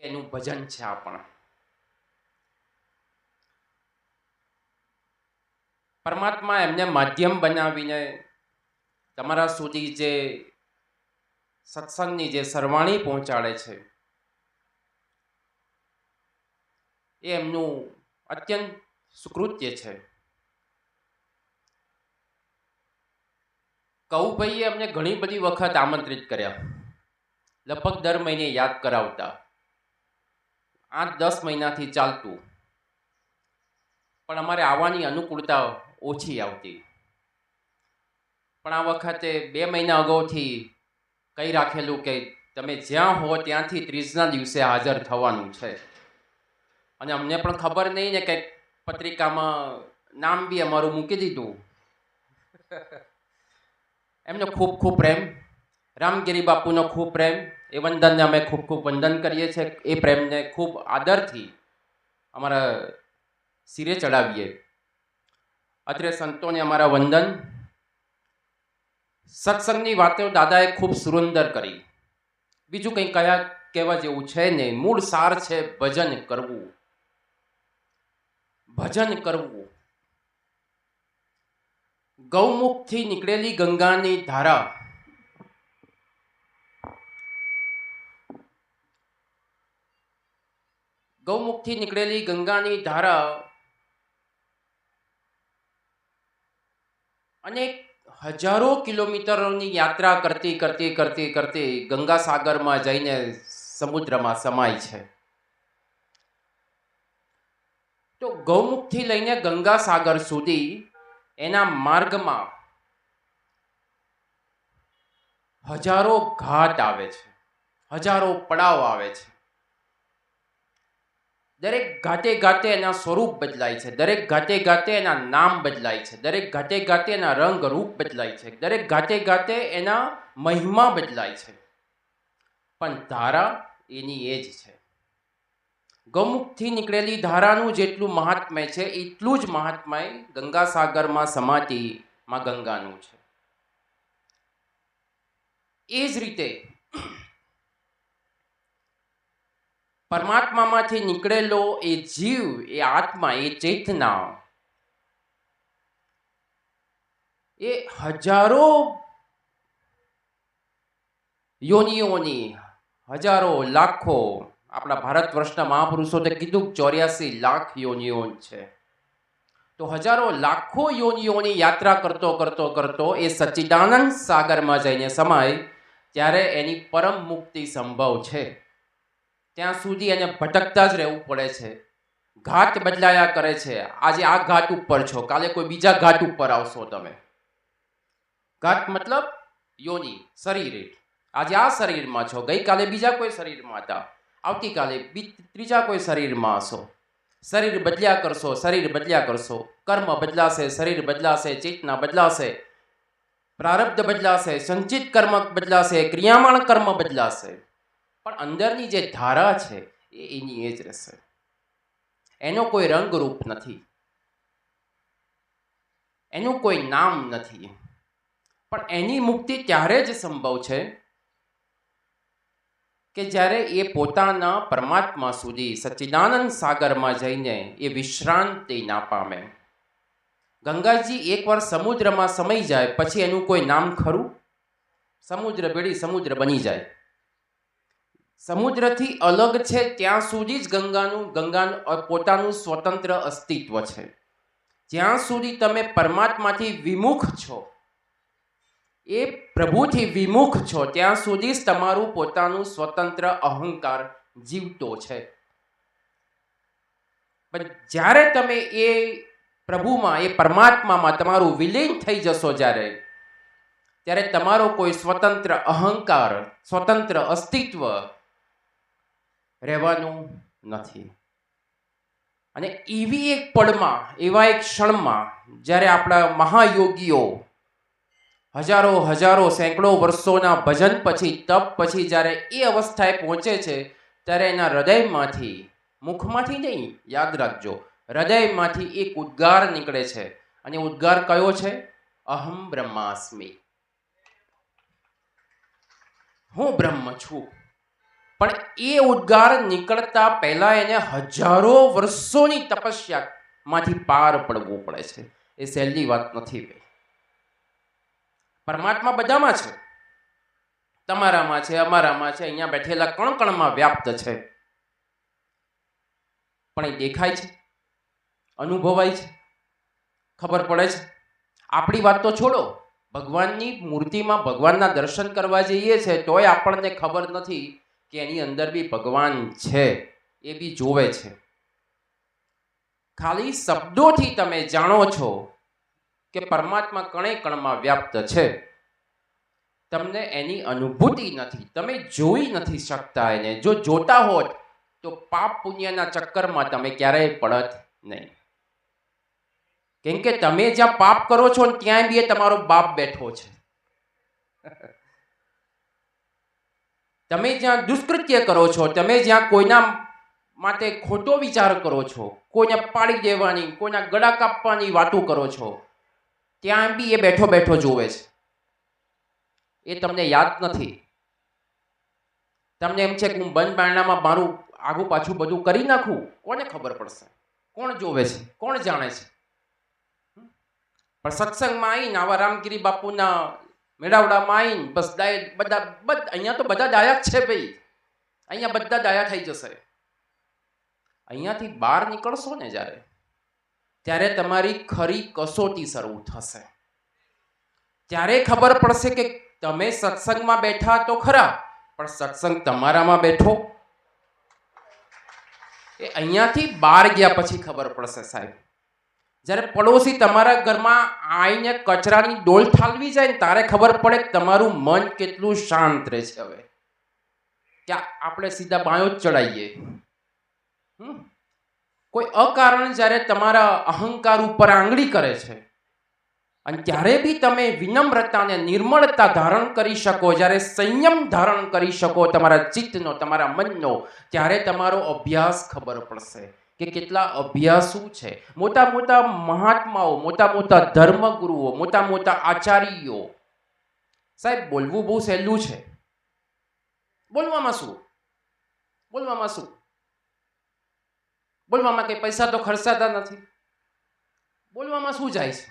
એનું ભજન છે. આ પણ પરમાત્મા એમને માધ્યમ બનાવીને તમારા સુધી જે સત્સંગની જે સરવાણી પહોંચાડે છે એ એમનું અત્યંત સુકૃત્ય છે. કૌભાઈએ અમને ઘણી બધી વખત આમંત્રિત કર્યા, લગભગ દર મહિને યાદ કરાવતા. 8-10 મહિનાથી ચાલતું, પણ અમારે આવવાની અનુકૂળતા ઓછી આવતી. પણ આ વખતે 2 મહિના અગાઉથી કહી રાખેલું કે તમે જ્યાં હો ત્યાંથી 30ના દિવસે હાજર થવાનું છે. અને અમને પણ ખબર નહીં ને કે પત્રિકામાં નામ બી અમારું મૂકી દીધું. એમનો ખૂબ ખૂબ પ્રેમ, રામગીરી બાપુનો ખૂબ પ્રેમ, એ વંદનને અમે ખૂબ ખૂબ વંદન કરીએ છીએ. એ પ્રેમને ખૂબ આદરથી અમારા શિરે ચડાવીએ. અત્રે સંતોને અમારા વંદન. સત્સંગની વાતો દાદાએ ખૂબ સુંદર કરી. બીજું કંઈ કહેવા જેવું છે નહીં. મૂળ સાર છે ભજન કરવું. ભજન કરવું. ગૌમુખથી નીકળેલી ગંગાની ધારા ગૌમુખથી નીકળેલી ગંગાની ધારા અનેક હજારો કિલોમીટરોની યાત્રા કરતી કરતી કરતી કરતી ગંગાસાગરમાં જઈને સમુદ્રમાં સમાય છે. તો ગૌમુખથી લઈને ગંગાસાગર સુધી એના માર્ગમાં હજારો ઘાટ આવે છે, હજારો પડાવ આવે છે. દરેક ઘાટે ઘાટે એના સ્વરૂપ બદલાય છે, દરેક ઘાટે ઘાટે એના નામ બદલાય છે, દરેક ઘાટે ઘાટે એના રંગ રૂપ બદલાય છે, દરેક ઘાટે ઘાટે એના મહિમા બદલાય છે. પણ ધારા એની એ જ છે. ગૌમુખથી નીકળેલી ધારાનું જેટલું મહાત્મ્ય છે એટલું જ મહાત્મ્ય ગંગાસાગરમાં સમાતી માં ગંગાનું છે. એ જ રીતે પરમાત્મામાંથી નીકળેલો એ જીવ, એ આત્મા, એ ચેતના એ હજારો યોનિઓની, હજારો લાખો, આપણા ભારત વર્ષના મહાપુરુષોએ કીધું 84 લાખ યોનિઓ છે. તો હજારો લાખો યોનિઓની યાત્રા કરતો કરતો કરતો એ સચ્ચિદાનંદ સાગરમાં જઈને સમાય ત્યારે એની પરમ મુક્તિ સંભવ છે. ત્યાં સુધી એને ભટકતા જ રહેવું પડે છે. ઘાટ બદલાયા કરે છે. આજે આ ઘાટ ઉપર છો, કાલે કોઈ બીજા ઘાટ ઉપર આવશો તમે. ઘાટ મતલબ યોની, શરીર. આજે આ શરીરમાં છો, ગઈકાલે બીજા કોઈ શરીરમાં હતા, આવતીકાલે ત્રીજા કોઈ શરીરમાં હશો. શરીર બદલ્યા કરશો, શરીર બદલ્યા કરશો. કર્મ બદલાશે, શરીર બદલાશે, ચેતના બદલાશે, પ્રારબ્ધ બદલાશે, સંચિત કર્મ બદલાશે, ક્રિયામાણ કર્મ બદલાશે. પણ અંદરની જે ધારા છે એ એની એ જ રહેશે. એનો કોઈ રંગ રૂપ નથી, એનું કોઈ નામ નથી. પણ એની મુક્તિ ત્યારે જ સંભવ છે કે જ્યારે એ પોતાના પરમાત્મા સુધી સચ્ચિદાનંદ સાગરમાં જઈને એ વિશ્રાંતિ ના પામે. ગંગાજી એકવાર સમુદ્રમાં સમાઈ જાય પછી એનું કોઈ નામ ખરું? સમુદ્ર બેડી સમુદ્ર બની જાય. સમુદ્રથી અલગ છે ત્યાં સુધી જ ગંગાનું પોતાનું સ્વતંત્ર અસ્તિત્વ છે. જ્યાં સુધી તમે પરમાત્માથી વિમુખ છો, એ પ્રભુથી વિમુખ છો, ત્યાં સુધી જ તમારું પોતાનું સ્વતંત્ર અહંકાર જીવતો છે. પણ જ્યારે તમે એ પ્રભુમાં, એ પરમાત્મામાં તમારું વિલીન થઈ જશો ત્યારે તમારો કોઈ સ્વતંત્ર અહંકાર, સ્વતંત્ર અસ્તિત્વ રહેવાનું નથી. અને એવી એક પળમાં, એવા એક ક્ષણમાં જ્યારે આપણા મહાયોગીઓ હજારો હજારો સેંકડો વર્ષોના ભજન પછી, તપ પછી જ્યારે એ અવસ્થાએ પહોંચે છે ત્યારે એના હૃદયમાંથી, મુખમાંથી નહીં, યાદ રાખજો, હૃદયમાંથી એક ઉદ્ગાર નીકળે છે. અને ઉદ્ગાર કયો છે? અહમ બ્રહ્માસ્મિ. હું બ્રહ્મ છું. પણ એ ઉદ્ગાર નીકળતા પહેલા એને હજારો વર્ષોની તપસ્યામાંથી પાર પડવું પડે છે. એ સહેલી વાત નથી. પરમાત્મા બધામાં છે, તમારામાં છે, અમારામાં છે, અહીંયા બેઠેલા કણ કણમાં વ્યાપ્ત છે. પણ એ દેખાય છે, અનુભવાય છે, ખબર પડે છે. આપણી વાત તો છોડો, ભગવાનની મૂર્તિમાં ભગવાનના દર્શન કરવા જઈએ છે તોય આપણને ખબર નથી કે એની અંદર બી ભગવાન છે, એ બી જોવે છે. ખાલી શબ્દોથી તમે જાણો છો કે પરમાત્મા કણે કણમાં વ્યાપ્ત છે, તમને એની અનુભૂતિ નથી, તમે જોઈ નથી શકતા એને. જો જોતા હોત તો પાપ પુણ્યના ચક્કરમાં તમે ક્યારેય પડત નહીં. કેમ કે તમે જ્યાં પાપ કરો છો ને ત્યાં બી તમારો બાપ બેઠો છે. તમે જ્યાં દુષ્કૃત્ય કરો છો, તમે જ્યાં કોઈના માટે ખોટો વિચાર કરો છો, કોઈને પાડી દેવાની, કોઈના ગળા કાપવાની વાતો કરો છો, ત્યાં બી એ બેઠો બેઠો જોવે છે. એ તમને યાદ નથી. તમને એમ છે કે હું બંધ બારણામાં મારું આગું પાછું બધું કરી નાખું, કોને ખબર પડશે? કોણ જોવે છે? કોણ જાણે છે? પણ સત્સંગમાં આવીને આવા રામગીરી બાપુના મેળાવડામાં આવીને બસ બધા અહીંયા તો બધા ડાયા જ છે ભાઈ, અહીંયા બધા ડાયા થઈ જશે. અહીંયાથી બહાર નીકળશો ને જ્યારે, ત્યારે તમારી ખરી કસોટી શરૂ થશે. ત્યારે ખબર પડશે કે તમે સત્સંગમાં બેઠા તો ખરા, પણ સત્સંગ તમારામાં બેઠો. એ અહીંયાથી બહાર ગયા પછી ખબર પડશે સાહેબ. જ્યારે પડોશી તમારા ઘરમાં આવીને કચરાની ડોલ ઠાલવી જાય ને ત્યારે ખબર પડે કે તમારું મન કેટલું શાંત રહે છે. હવે ક્યાં આપણે સીધા બાયો જ ચડાવીએ. કોઈ અકારણ જ્યારે તમારા અહંકાર ઉપર આંગળી કરે છે અને ત્યારે બી તમે વિનમ્રતા અને નિર્મળતા ધારણ કરી શકો, જ્યારે સંયમ ધારણ કરી શકો તમારા ચિત્તનો, તમારા મનનો, ત્યારે તમારો અભ્યાસ ખબર પડશે કે કેટલા અભ્યાસુ છે. મોટા મોટા મહાત્માઓ, મોટા મોટા ધર્મગુરુઓ, મોટા મોટા આચાર્યો. સાહેબ બોલવું બહુ સહેલું છે. બોલવામાં શું? બોલવામાં શું? બોલવામાં કઈ પૈસા તો ખર્ચાતા નથી. બોલવામાં શું જાય છે?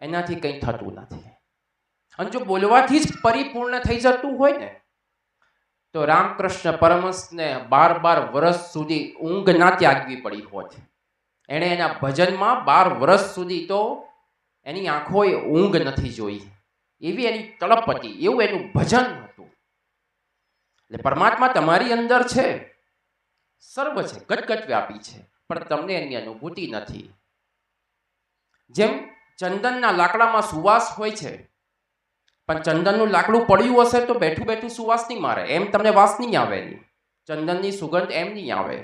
એનાથી કંઈ થતું નથી. અને જો બોલવાથી જ પરિપૂર્ણ થઈ જતું હોય ને તો રામકૃષ્ણ પરમહંસને 12 વર્ષ સુધી ઊંઘ ના ત્યાગવી પડી હોત. એણે એના ભજનમાં 12 વર્ષ સુધી તો એની આંખોએ ઊંઘ નથી જોઈ. એવી એની તડપ હતી, એવું એનું ભજન હતું. એટલે પરમાત્મા તમારી અંદર છે, સર્વ છે, ગટગટ વ્યાપી છે, પણ તમને એની અનુભૂતિ નથી. જેમ ચંદનના લાકડામાં સુવાસ હોય છે, પણ ચંદનનું લાકડું પડ્યું હશે તો બેઠું બેઠું સુવાસ નહીં મારે, એમ તમને વાસ નહીં આવે. ચંદનની સુગંધ એમ નહીં આવે.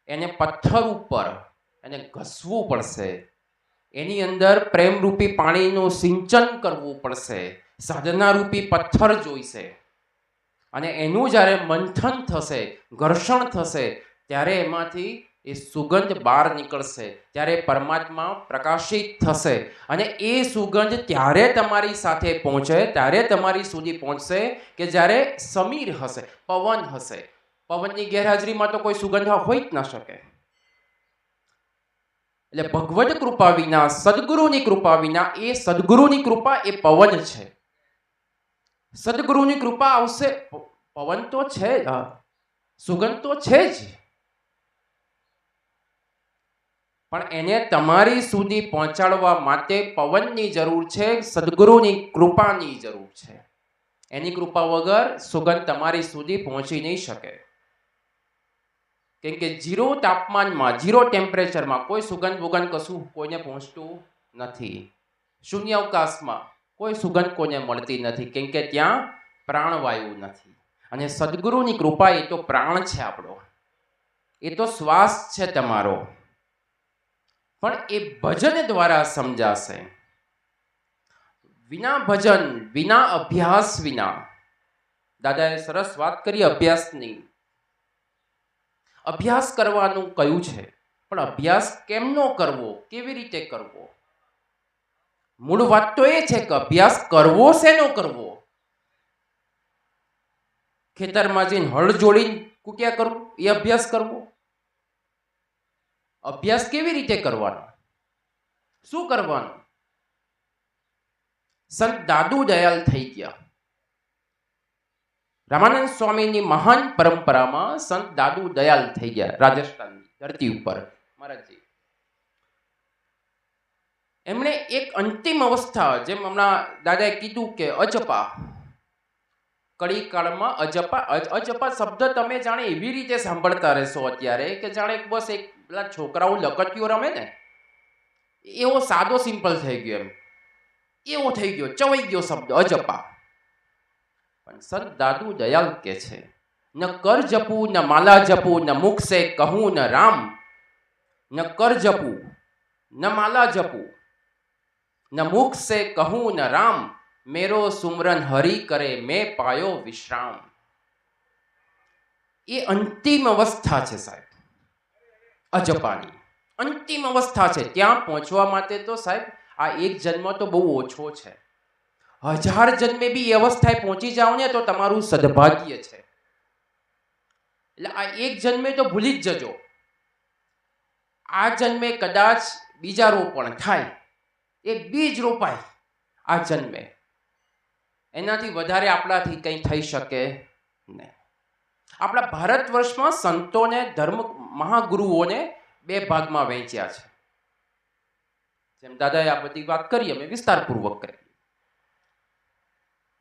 એને પથ્થર ઉપર એને ઘસવું પડશે, એની અંદર પ્રેમરૂપી પાણીનું સિંચન કરવું પડશે, સાધનારૂપી પથ્થર જોઈશે. અને એનું જ્યારે મંથન થશે, ઘર્ષણ થશે, ત્યારે એમાંથી એ સુગંધ બહાર નીકળશે, ત્યારે પરમાત્મા પ્રકાશિત થશે. અને એ સુગંધ ત્યારે તમારી સાથે પહોંચે, ત્યારે તમારી સુધી પહોંચશે કે જ્યારે સમીર હશે, પવન હશે. પવનની ગેરહાજરીમાં તો કોઈ સુગંધ હોઈ જ ન શકે. એટલે ભગવદ કૃપા વિના, સદગુરુની કૃપા વિના, એ સદગુરુની કૃપા એ પવન છે. સદગુરુની કૃપા આવશે, પવન તો છે જ, સુગંધ તો છે જ, પણ એને તમારી સુધી પહોંચાડવા માટે પવનની જરૂર છે, સદગુરુની કૃપાની જરૂર છે. એની કૃપા વગર સુગંધ તમારી સુધી પહોંચી નહીં શકે. કેમ કે 0 તાપમાનમાં, 0 ટેમ્પરેચરમાં કોઈ સુગંધ વુગંધ કશું કોઈને પહોંચતું નથી. શૂન્ય અવકાશમાં કોઈ સુગંધ કોઈને મળતી નથી, કેમ કે ત્યાં પ્રાણવાયુ નથી. અને સદગુરુની કૃપા એ તો પ્રાણ છે આપણો, એ તો શ્વાસ છે તમારો. પણ એ ભજન દ્વારા સમજાશે. વિના ભજન, વિના અભ્યાસ વિના, દાદાએ સરસ વાત કરી અભ્યાસની. અભ્યાસ કરવાનું કયું છે, પણ અભ્યાસ કેમનો કરવો, કેવી રીતે કરવો? મૂળ વાત તો એ છે કે અભ્યાસ કરવો શેનો કરવો? ખેતરમાં જઈને હળ જોડીને કૂટ્યા કરવું એ અભ્યાસ કરવો? અભ્યાસ કેવી રીતે કરવાનો, શું કરવાનું? સંત દાદુ દયાલ થઈ ગયા. રામાનંદ સ્વામીની મહાન પરંપરામાં સંત દાદુ દયાલ થઈ ગયા, રાજસ્થાનની ધરતી ઉપર મહારાજજી. એમણે એક અંતિમ અવસ્થા, જેમ હમણાં દાદાએ કીધું કે અજપા, કડી કાળમાં અજપા. અજપા શબ્દ તમે જાણે એવી રીતે સાંભળતા રહેશો અત્યારે કે જાણે બસ એક પેલા છોકરાઓ લકટીઓ રમે ને એવો સાદો સિમ્પલ થઈ ગયો, એમ એવો થઈ ગયો, ચવાઈ ગયો શબ્દ અજપા. પણ સંત દાદુ દયાલ કે છે, ન કર જપું ન માલા જપું ન મુખ સે કહું ન રામ, ન કર જપું ન માલા જપું ન મુખ સે કહું ન રામ, મેરો સુમરન હરી કરે મેં પાયો વિશ્રામ. એ અંતિમ અવસ્થા છે સાહેબ, અજપાની અંતિમ અવસ્થા છે. ત્યાં પહોંચવા માટે તો સાહેબ આ એક જન્મ તો બહુ ઓછો છે. 1000 જન્મે બી એ અવસ્થાએ પહોંચી જાઓ ને તો તમારું સદભાગ્ય છે. એટલે આ એક જન્મે તો ભૂલી જ જજો. આ જન્મે કદાચ બીજા રોપણ થાય, એક બીજ રોપાય આ જન્મે, એનાથી વધારે આપણાથી કંઈ થઈ શકે નહીં. આપણા ભારત વર્ષમાં સંતોને, ધર્મ મહાગુરુઓને 2 ભાગમાં વહેંચ્યા છે. જેમ દાદાએ આ બધી વાત કરી, અમે વિસ્તારપૂર્વક કરી.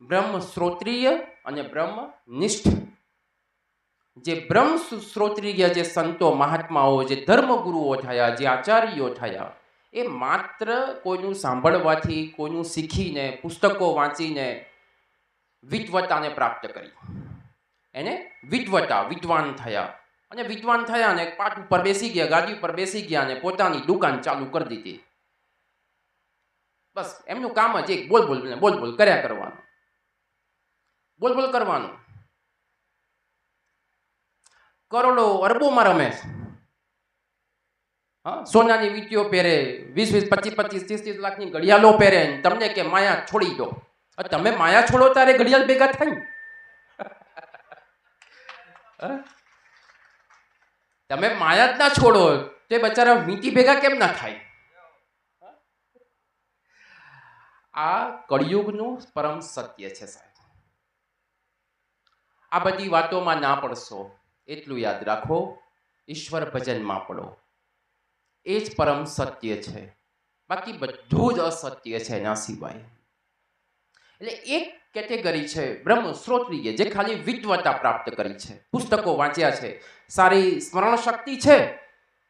બ્રહ્મ શ્રોત્રિય અને બ્રહ્મ નિષ્ઠ. જે બ્રહ્મ શ્રોત્રિય, જે સંતો મહાત્માઓ, જે ધર્મગુરુઓ થયા, જે આચાર્યો થયા, એ માત્ર કોઈનું સાંભળવાથી, કોઈનું શીખીને, પુસ્તકો વાંચીને વિદ્વતાને પ્રાપ્ત કરી. એને વિદ્વતા, વિદ્વાન થયા. અને વિદ્વાન થયા ને પાટ ઉપર બેસી ગયા, ગાદી ઉપર બેસી ગયા અને પોતાની દુકાન ચાલુ કરી દીધી. બસ એમનું કામ જ એક બોલ બોલ કર્યા કરવાનું, બોલ કરવાનું. કરોડો અરબોમાં રમે. હા, સોનાની વીંટીઓ પહેરે, 20, 25, 30 લાખની ઘડિયાળો પહેરે, તમને કે માયા છોડી દો. તમે માયા છોડો ત્યારે ઘડિયાળ ભેગા થાય ને. તમે માયા જ ના છોડો તે બચારા વીંટી ભેગા કેમ ના થાય? આ કળિયુગનું પરમ સત્ય છે સાહેબ. આ બધી વાતોમાં ના પડશો, એટલું યાદ રાખો, ઈશ્વર ભજનમાં પડો. એ જ પરમ સત્ય છે, બાકી બધું જ અસત્ય છે એના સિવાય. એટલે એક કેટેગરી છે બ્રહ્મ શ્રોત્રિય, જે ખાલી વિદ્વતા પ્રાપ્ત કરી છે, પુસ્તકો વાંચ્યા છે, સારી સ્મરણ શક્તિ છે,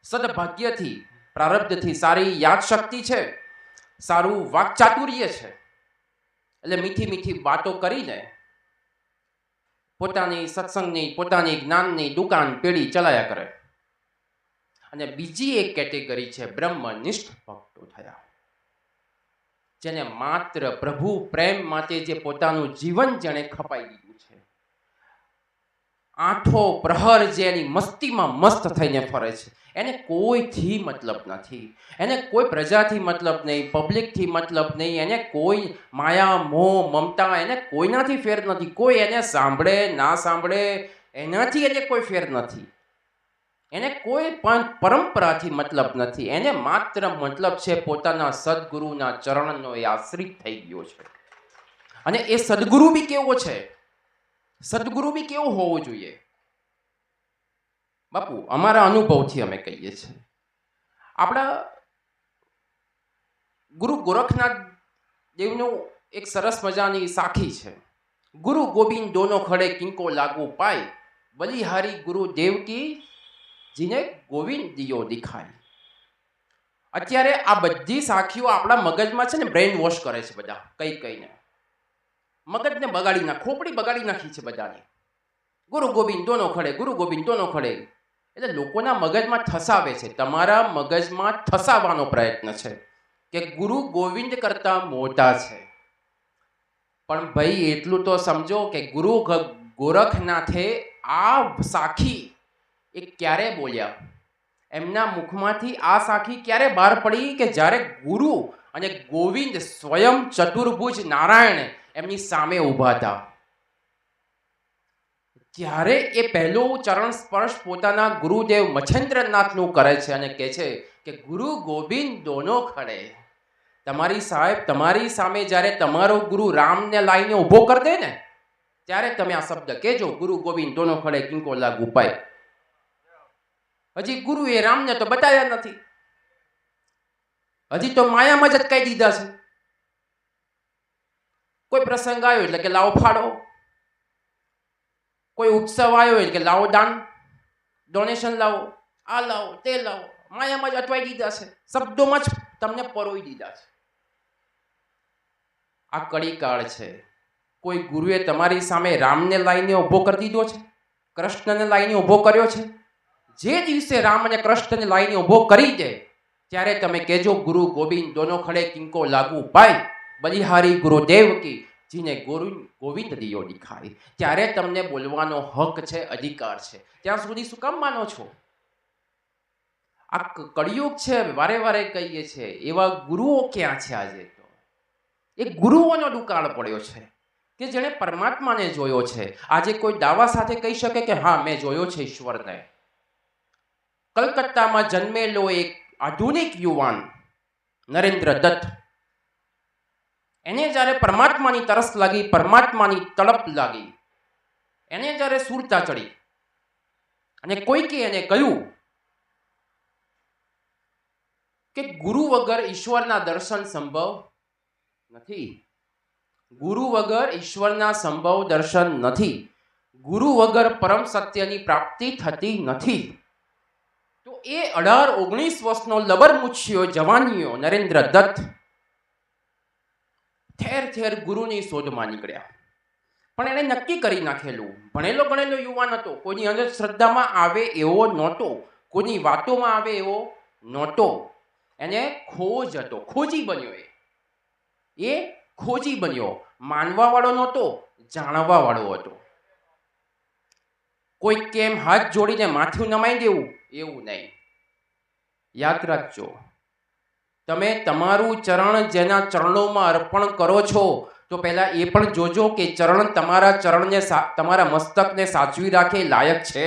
સદભાગ્યથી, પ્રારબ્ધથી સારી યાદ શક્તિ છે, સારું વાકચાતુર્ય છે. એટલે મીઠી મીઠી વાતો કરીને પોતાની સત્સંગની, પોતાની જ્ઞાનની દુકાન પેઢી ચલાયા કરે. અને બીજી એક કેટેગરી છે બ્રહ્મનિષ્ઠ ભક્તો થયા, જેને માત્ર પ્રભુ પ્રેમ માટે જે પોતાનું જીવન જેણે ખપાઈ દીધું છે. 8 પ્રહર જે એની મસ્તીમાં મસ્ત થઈને ફરે છે, એને કોઈથી મતલબ નથી, એને કોઈ પ્રજાથી મતલબ નહીં, પબ્લિકથી મતલબ નહીં, એને કોઈ માયા મોહ મમતા, એને કોઈનાથી ફેર નથી. કોઈ એને સાંભળે ના સાંભળે એનાથી એને કોઈ ફેર નથી. એને કોઈ પણ પરંપરાથી મતલબ નથી. એને માત્ર મતલબ છે પોતાના સદગુરુના ચરણનો એ આશ્રિત થઈ ગયો છે. અને એ સદગુરુ બી કેવો છે, સદગુરુ બી કેવો હોવો જોઈએ? બાપુ, અમારા અનુભવથી અમે કહીએ છીએ. આપણા ગુરુ ગોરખનાથ દેવનું એક સરસ મજાની સાખી છે. ગુરુ ગોવિંદ દોનો ખડે કિંકો લાગુ પાય, બલિહારી ગુરુ દેવ કી જીને ગોવિંદ દિયો દિખાય. અત્યારે આ બધી સાખીઓ આપણા મગજમાં છે ને બ્રેઇન વોશ કરે છે બધા, કહીને મગજને બગાડી ખોપડી બગાડી નાખી છે બધાની. ગુરુ ગોવિંદ દોનો ખડે, ગુરુ ગોવિંદ દોનો ખડે. એટલે લોકોના મગજમાં ઠસાવે છે. તમારા મગજમાં ઠસાવવાનો પ્રયત્ન છે કે ગુરુ ગોવિંદ કરતા મોટા છે. પણ ભાઈ એટલું તો સમજો કે ગુરુ ગોરખનાથે આ સાખી એ ક્યારે બોલ્યા? એમના મુખમાંથી આ સાખી ક્યારે બહાર પડી કે જ્યારે ગુરુ અને ગોવિંદ સ્વયં ચતુર્ભુજ નારાયણ એમની સામે ઊભા હતા. ત્યારે એ પહેલું ચરણ સ્પર્શ પોતાના ગુરુદેવ મચ્છેન્દ્રનાથનું કરે છે અને કહે છે કે ગુરુ ગોવિંદ દોનો ખડે. તમારી સાહેબ, તમારી સામે જ્યારે તમારો ગુરુ રામને લાઈને ઊભો કરી દે ને, ત્યારે તમે આ શબ્દ કહેજો, ગુરુ ગોવિંદ દોનો ખડે કિંકો લાગુ પાય. હજી ગુરુએ રામને તો બતાવ્યા નથી, હજી તો માયામાં જ અટકાઈ દીધા છે. કોઈ પ્રસંગ આવ્યો એટલે કે લાવો ફાળો, કોઈ ઉત્સવ આવ્યો એટલે કે લાવો દાન, ડોનેશન લાવો, આ લાવો, તે લાવો, માયામાં જ અટવાઈ દીધા છે, શબ્દોમાં જ તમને પરોઈ દીધા છે. આ કળીકાળ છે. કોઈ ગુરુએ તમારી સામે રામને લાઈને ઊભો કરી દીધો છે, કૃષ્ણને લાઈને ઊભો કર્યો છે. જે દિવસે રામ અને કૃષ્ણને લાઈને ઊભો કરી દે ત્યારે તમે કહેજો ગુરુ ગોવિંદ દોનો ખડે કિંકો લાગુ પાય, બલિહારી ગુરુદેવ કી જીને ગોવિંદ દિયો દિખાય. ત્યારે તમને બોલવાનો હક છે, અધિકાર છે. ત્યાં સુધી શું કામ માનો છો? આ કળિયુગ છે, વારે વારે કહીએ છે. એવા ગુરુઓ ક્યાં છે? આજે તો એ ગુરુઓનો દુકાળ પડ્યો છે કે જેણે પરમાત્માને જોયો છે. આજે કોઈ દાવા સાથે કહી શકે કે હા મેં જોયો છે ઈશ્વરને. કલકત્તામાં જન્મેલો એક આધુનિક યુવાન નરેન્દ્ર દત્ત, એને જ્યારે પરમાત્માની તરસ લાગી, પરમાત્માની તડપ લાગી, એને જ્યારે સુરતા ચડી અને કોઈકે એને કહ્યું કે ગુરુ વગર ઈશ્વરના દર્શન સંભવ નથી, ગુરુ વગર ઈશ્વરના સંભવ દર્શન નથી, ગુરુ વગર પરમ સત્યની પ્રાપ્તિ થતી નથી. તો એ 18-19 વર્ષનો લબરમુછિયો જવાનીઓ નરેન્દ્ર દત્ત ઠેર ઠેર ગુરુની શોધમાં નીકળ્યા. પણ એણે નક્કી કરી નાખેલું, ભણેલો ગણેલો યુવાન હતો, કોઈની અંધશ્રદ્ધામાં આવે એવો નહોતો, કોઈની વાતોમાં આવે એવો નહોતો. એને ખોજ હતો, ખોજી બન્યો. એ ખોજી બન્યો, માનવા વાળો નહોતો, જાણવા વાળો હતો. કોઈ કેમ હાથ જોડીને માથું નમાઈ દેવું એવું નહીં. યાદ રાખજો, તમે તમારું ચરણ જેના ચરણોમાં અર્પણ કરો છો તો પહેલા એ પણ જોજો કે ચરણ તમારા ચરણને, તમારા મસ્તકને સાચવી રાખે લાયક છે.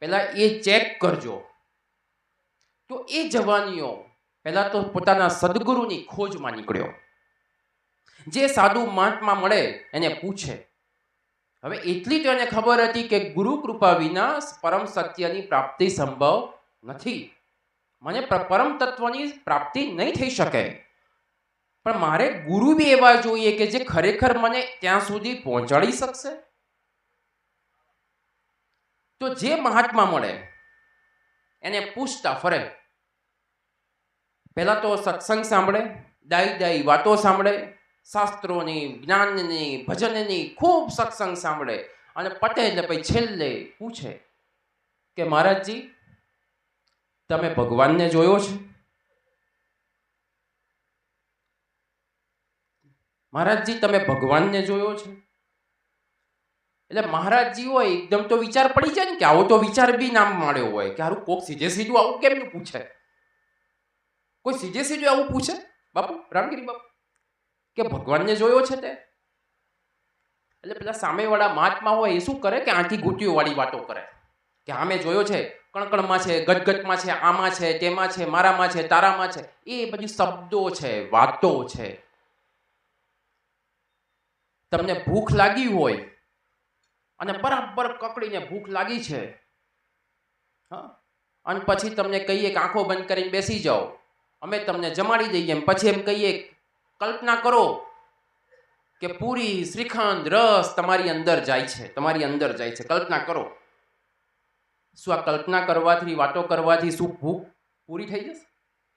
પહેલા એ ચેક કરજો. તો એ જવાનીઓ પહેલા તો પોતાના સદગુરુની ખોજમાં નીકળ્યો. જે સાધુ મહાત્મા મળે એને પૂછે. હવે એટલી તો એને ખબર હતી કે ગુરુ કૃપા વિના પરમ સત્યની પ્રાપ્તિ સંભવ નથી. મને પરમ તત્વની પ્રાપ્તિ નહીં થઈ શકે, પણ મારે ગુરુ બી એવા જોઈએ કે જે ખરેખર મને ત્યાં સુધી પહોંચાડી શકશે. તો જે મહાત્મા મળે એને પૂછતા ફરે. પહેલા તો સત્સંગ સાંભળે, દાઈ વાતો સાંભળે, શાસ્ત્રોની, જ્ઞાનની, ભજનની ખૂબ સત્સંગ સાંભળે અને પતે એટલે પછી છેલ્લે પૂછે કે મહારાજજી તમે ભગવાનને જોયો છે? મહારાજજી તમે ભગવાનને જોયો છે? એટલે મહારાજજી હોય એકદમ તો વિચાર પડી જાય ને કે આવો તો વિચાર બી નામ મળ્યો હોય કે હારું કોક સીધે સીધું આવું કેમનું પૂછે? કોઈ સીધે સીધું આવું પૂછે બાપુ, રામગીરી બાપુ, કે ભગવાનને જોયો છે તે? એટલે પેલા સામેવાળા મહાત્મા હોય એ શું કરે કે આંખી ઘૂંટીઓ વાળી વાતો કરે કે હા મેં જોયો છે, કણકણમાં છે, ગટગટમાં છે, આમાં છે, તેમાં છે, મારામાં છે, તારામાં છે. એ બધી શબ્દો છે, વાતો છે. તમને ભૂખ લાગી હોય અને બરાબર કકડીને ભૂખ લાગી છે, હા, અને પછી તમને કહીએ કે આંખો બંધ કરીને બેસી જાઓ, અમે તમને જમાડી દઈએ. પછી એમ કહીએ કલ્પના કરો કે પૂરી, શ્રીખંડ, રસ તમારી અંદર જાય છે, તમારી અંદર જાય છે. કલ્પના કરો. શું આ કલ્પના કરવાથી, વાતો કરવાથી શું ભૂખ પૂરી થઈ જશે?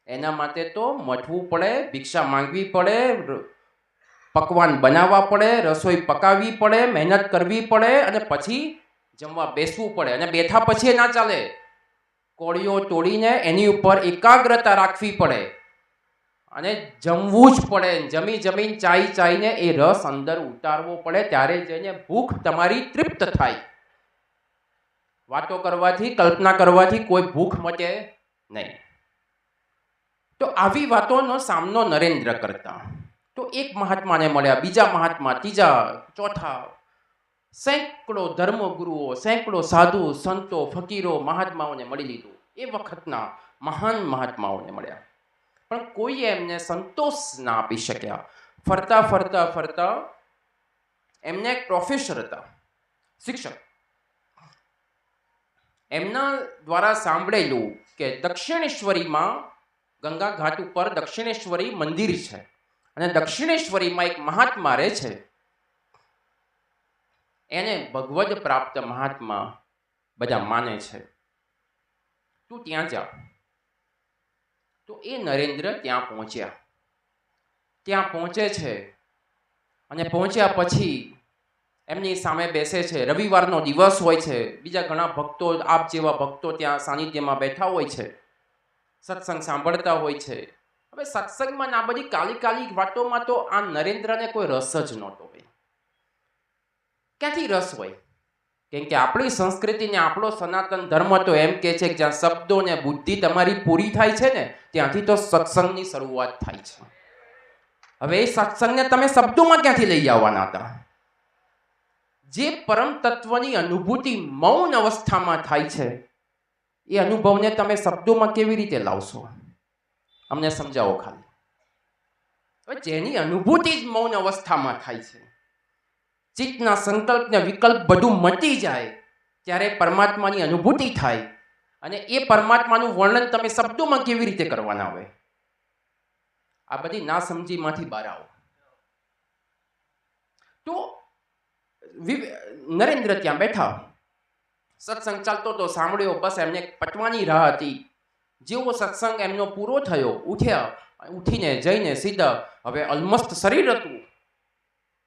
એના માટે તો મથવું પડે, ભિક્ષા માંગવી પડે, પકવાન બનાવવા પડે, રસોઈ પકાવવી પડે, મહેનત કરવી પડે અને પછી જમવા બેસવું પડે. અને બેઠા પછી ના ચાલે, કોળીઓ તોડીને એની ઉપર એકાગ્રતા રાખવી પડે અને જમવું જ પડે. જમીને ચાઈને એ રસ અંદર ઉતારવો પડે, ત્યારે જઈને ભૂખ તમારી તૃપ્ત થાય. વાતો કરવાથી, કલ્પના કરવાથી કોઈ ભૂખ મટે નહીં. તો આવી વાતોનો સામનો નરેન્દ્ર કરતા. તો એક મહાત્માને મળ્યા, બીજા મહાત્મા, ત્રીજા, ચોથા, સેંકડો ધર્મગુરુઓ, સેંકડો સાધુ સંતો, ફકીરો, મહાત્માઓને મળી લીધું. એ વખતના મહાન મહાત્માઓને મળ્યા, પણ કોઈએ એમને સંતોષ ના આપી શક્યા. ફરતા ફરતા ફરતા એમને એક પ્રોફેસર હતા, શિક્ષક. એમના દ્વારા સાંભળેલું કે દક્ષિણેશ્વરીમાં, ગંગા ઘાટ ઉપર દક્ષિણેશ્વરી મંદિર છે, અને દક્ષિણેશ્વરીમાં એક મહાત્મા રહે છે, એને ભગવદ પ્રાપ્ત મહાત્મા બધા માને છે, તું ત્યાં જા. તો એ નરેન્દ્ર ત્યાં પહોંચ્યા. ત્યાં પહોંચે છે, અને પહોંચ્યા પછી એમની સામે બેસે છે. રવિવારનો દિવસ હોય છે, બીજા ઘણા ભક્તો, આપ જેવા ભક્તો ત્યાં સાનિધ્યમાં બેઠા હોય છે, સત્સંગ સાંભળતા હોય છે. હવે સત્સંગમાં આ બધી કાલી કાલી વાતોમાં તો આ નરેન્દ્રને કોઈ રસ જ નહોતો. ક્યાંથી રસ હોય? કેમ કે આપણી સંસ્કૃતિને, આપણો સનાતન ધર્મ તો એમ કહે છે કે જ્યાં શબ્દો ને બુદ્ધિ તમારી પૂરી થાય છે ને, ત્યાંથી તો સત્સંગની શરૂઆત થાય છે. હવે એ સત્સંગને તમે શબ્દોમાં ક્યાંથી લઈ આવવાના હતા? જે પરમ તત્વની અનુભૂતિ મૌન અવસ્થામાં થાય છે, એ અનુભવને તમે શબ્દોમાં કેવી રીતે લાવશો? અમને સમજાવો ખાલી. હવે જેની અનુભૂતિ જ મૌન અવસ્થામાં થાય છે, ચિત્તના સંકલ્પ ને વિકલ્પ બધું મટી જાય, ત્યારે પરમાત્માની અનુભૂતિ થાય, અને એ પરમાત્માનું વર્ણન તમે શબ્દોમાં કેવી રીતે કરવાના હોય? આ બધી ના સમજીમાંથી બહાર આવો. તો નરેન્દ્ર ત્યાં બેઠા, સત્સંગ ચાલતો તો સાંભળ્યો, બસ એમને પટવાની રાહ હતી. જેવો સત્સંગ એમનો પૂરો થયો, ઉઠ્યા, ઉઠીને જઈને સીધા, હવે અલમસ્ત શરીર હતું,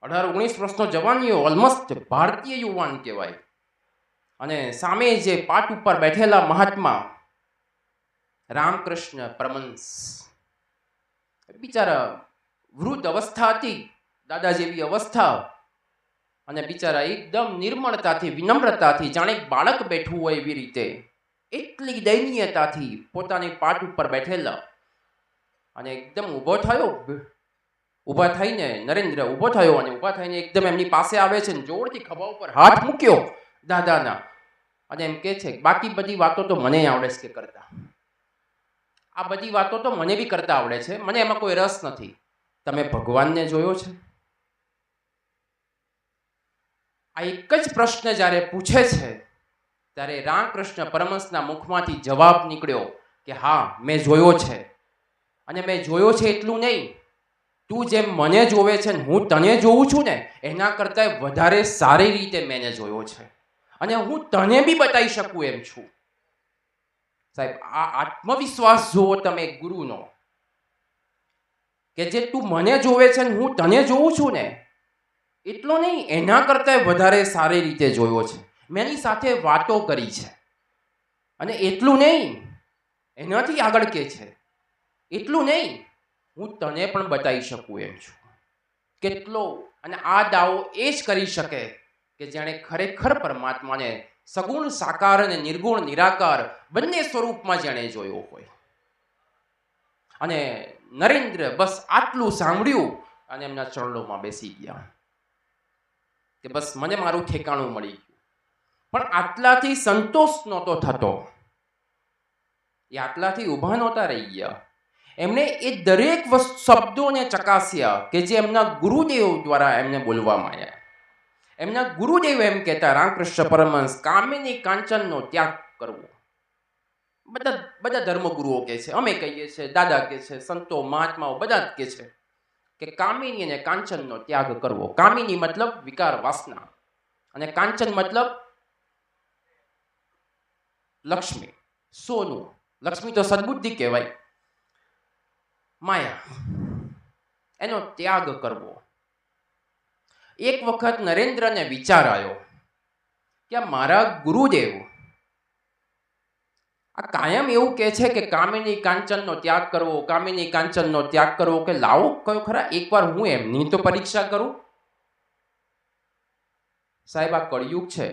18-19 વર્ષનો જવાનીઓ, ઓલમોસ્ટ ભારતીય યુવાન કહેવાય. અને સામે જે પાટ ઉપર બેઠેલા મહાત્મા રામકૃષ્ણ પરમહંસ, બિચારા વૃદ્ધ અવસ્થા હતી, દાદા જેવી અવસ્થા, અને બિચારા એકદમ નિર્મળતાથી, વિનમ્રતાથી, જાણે એક બાળક બેઠું હોય એવી રીતે, એટલી દયનીયતાથી પોતાની પાટ ઉપર બેઠેલા. અને એકદમ ઊભો થયો, ઊભા થઈને નરેન્દ્ર ઊભો થયો, અને ઊભા થઈને એકદમ એમની પાસે આવે છે, જોરથી ખભા ઉપર હાથ મૂક્યો દાદાના, અને એમ કહે છે, બાકી બધી વાતો તો મને આવડે છે કે કરતા, આ બધી વાતો તો મને બી કરતા આવડે છે, મને એમાં કોઈ રસ નથી. તમે ભગવાનને જોયો છે? આ એક જ પ્રશ્ન જ્યારે પૂછે છે, ત્યારે રામકૃષ્ણ પરમહંસના મુખમાંથી જવાબ નીકળ્યો કે હા, મેં જોયો છે. અને મેં જોયો છે એટલું નહીં, તું જેમ મને જોવે છે ને હું તને જોઉં છું ને, એના કરતાં વધારે સારી રીતે મેં જોયો છે, અને હું તને બી બતાવી શકું એમ છું. સાહેબ, આ આત્મવિશ્વાસ જુઓ તમે ગુરુનો, કે જે તું મને જોવે છે ને હું તને જોઉં છું ને, એટલો નહીં, એના કરતાં વધારે સારી રીતે જોયો છે. મેં એની સાથે વાતો કરી છે, અને એટલું નહીં, એનાથી આગળ કે છે, એટલું નહીં, હું તને પણ બતાવી શકું એમ છું. કેટલો! અને આ દાવો એ જ કરી શકે કે જેણે ખરેખર પરમાત્માને સગુણ સાકાર અને નિર્ગુણ નિરાકાર બંને સ્વરૂપમાં જેણે જોયો હોય. અને નરેન્દ્ર બસ આટલું સાંભળ્યું અને એમના ચરણોમાં બેસી ગયા કે બસ મને મારું ઠેકાણું મળી ગયું. પણ આટલાથી સંતોષ નહોતો થતો, એ આટલાથી ઊભા નહોતા રહી ગયા. એમણે એ દરેક શબ્દોને ચકાસ્યા કે જે એમના ગુરુદેવ દ્વારા એમને બોલવામાં આવ્યા. એમના ગુરુદેવ એમ કહેતા, રામકૃષ્ણ પરમહંસ, કામિની કાંચનનો ત્યાગ કરવો. બધા ધર્મગુરુઓ કહે છે, અમે કહીએ છીએ, દાદા કહે છે, સંતો મહાત્માઓ બધા જ કહે છે કે કામિની અને કાંચનનો ત્યાગ કરવો. કામિની મતલબ વિકાર વાસના, અને કાંચન મતલબ લક્ષ્મી, સોનું. લક્ષ્મી તો સદબુદ્ધિ કહેવાય, માયા, એનો ત્યાગ કરવો. એક વખત નરેન્દ્રને વિચાર આવ્યો કે મારા ગુરુદેવ આ કાયમ એવું કહે છે કે કામિની કાંચનનો ત્યાગ કરવો, કામિની કાંચનનો ત્યાગ કરવો, કે લાવો કયો ખરા એકવાર હું એમની તો પરીક્ષા કરું. સાહેબ, આ કળિયુગ છે,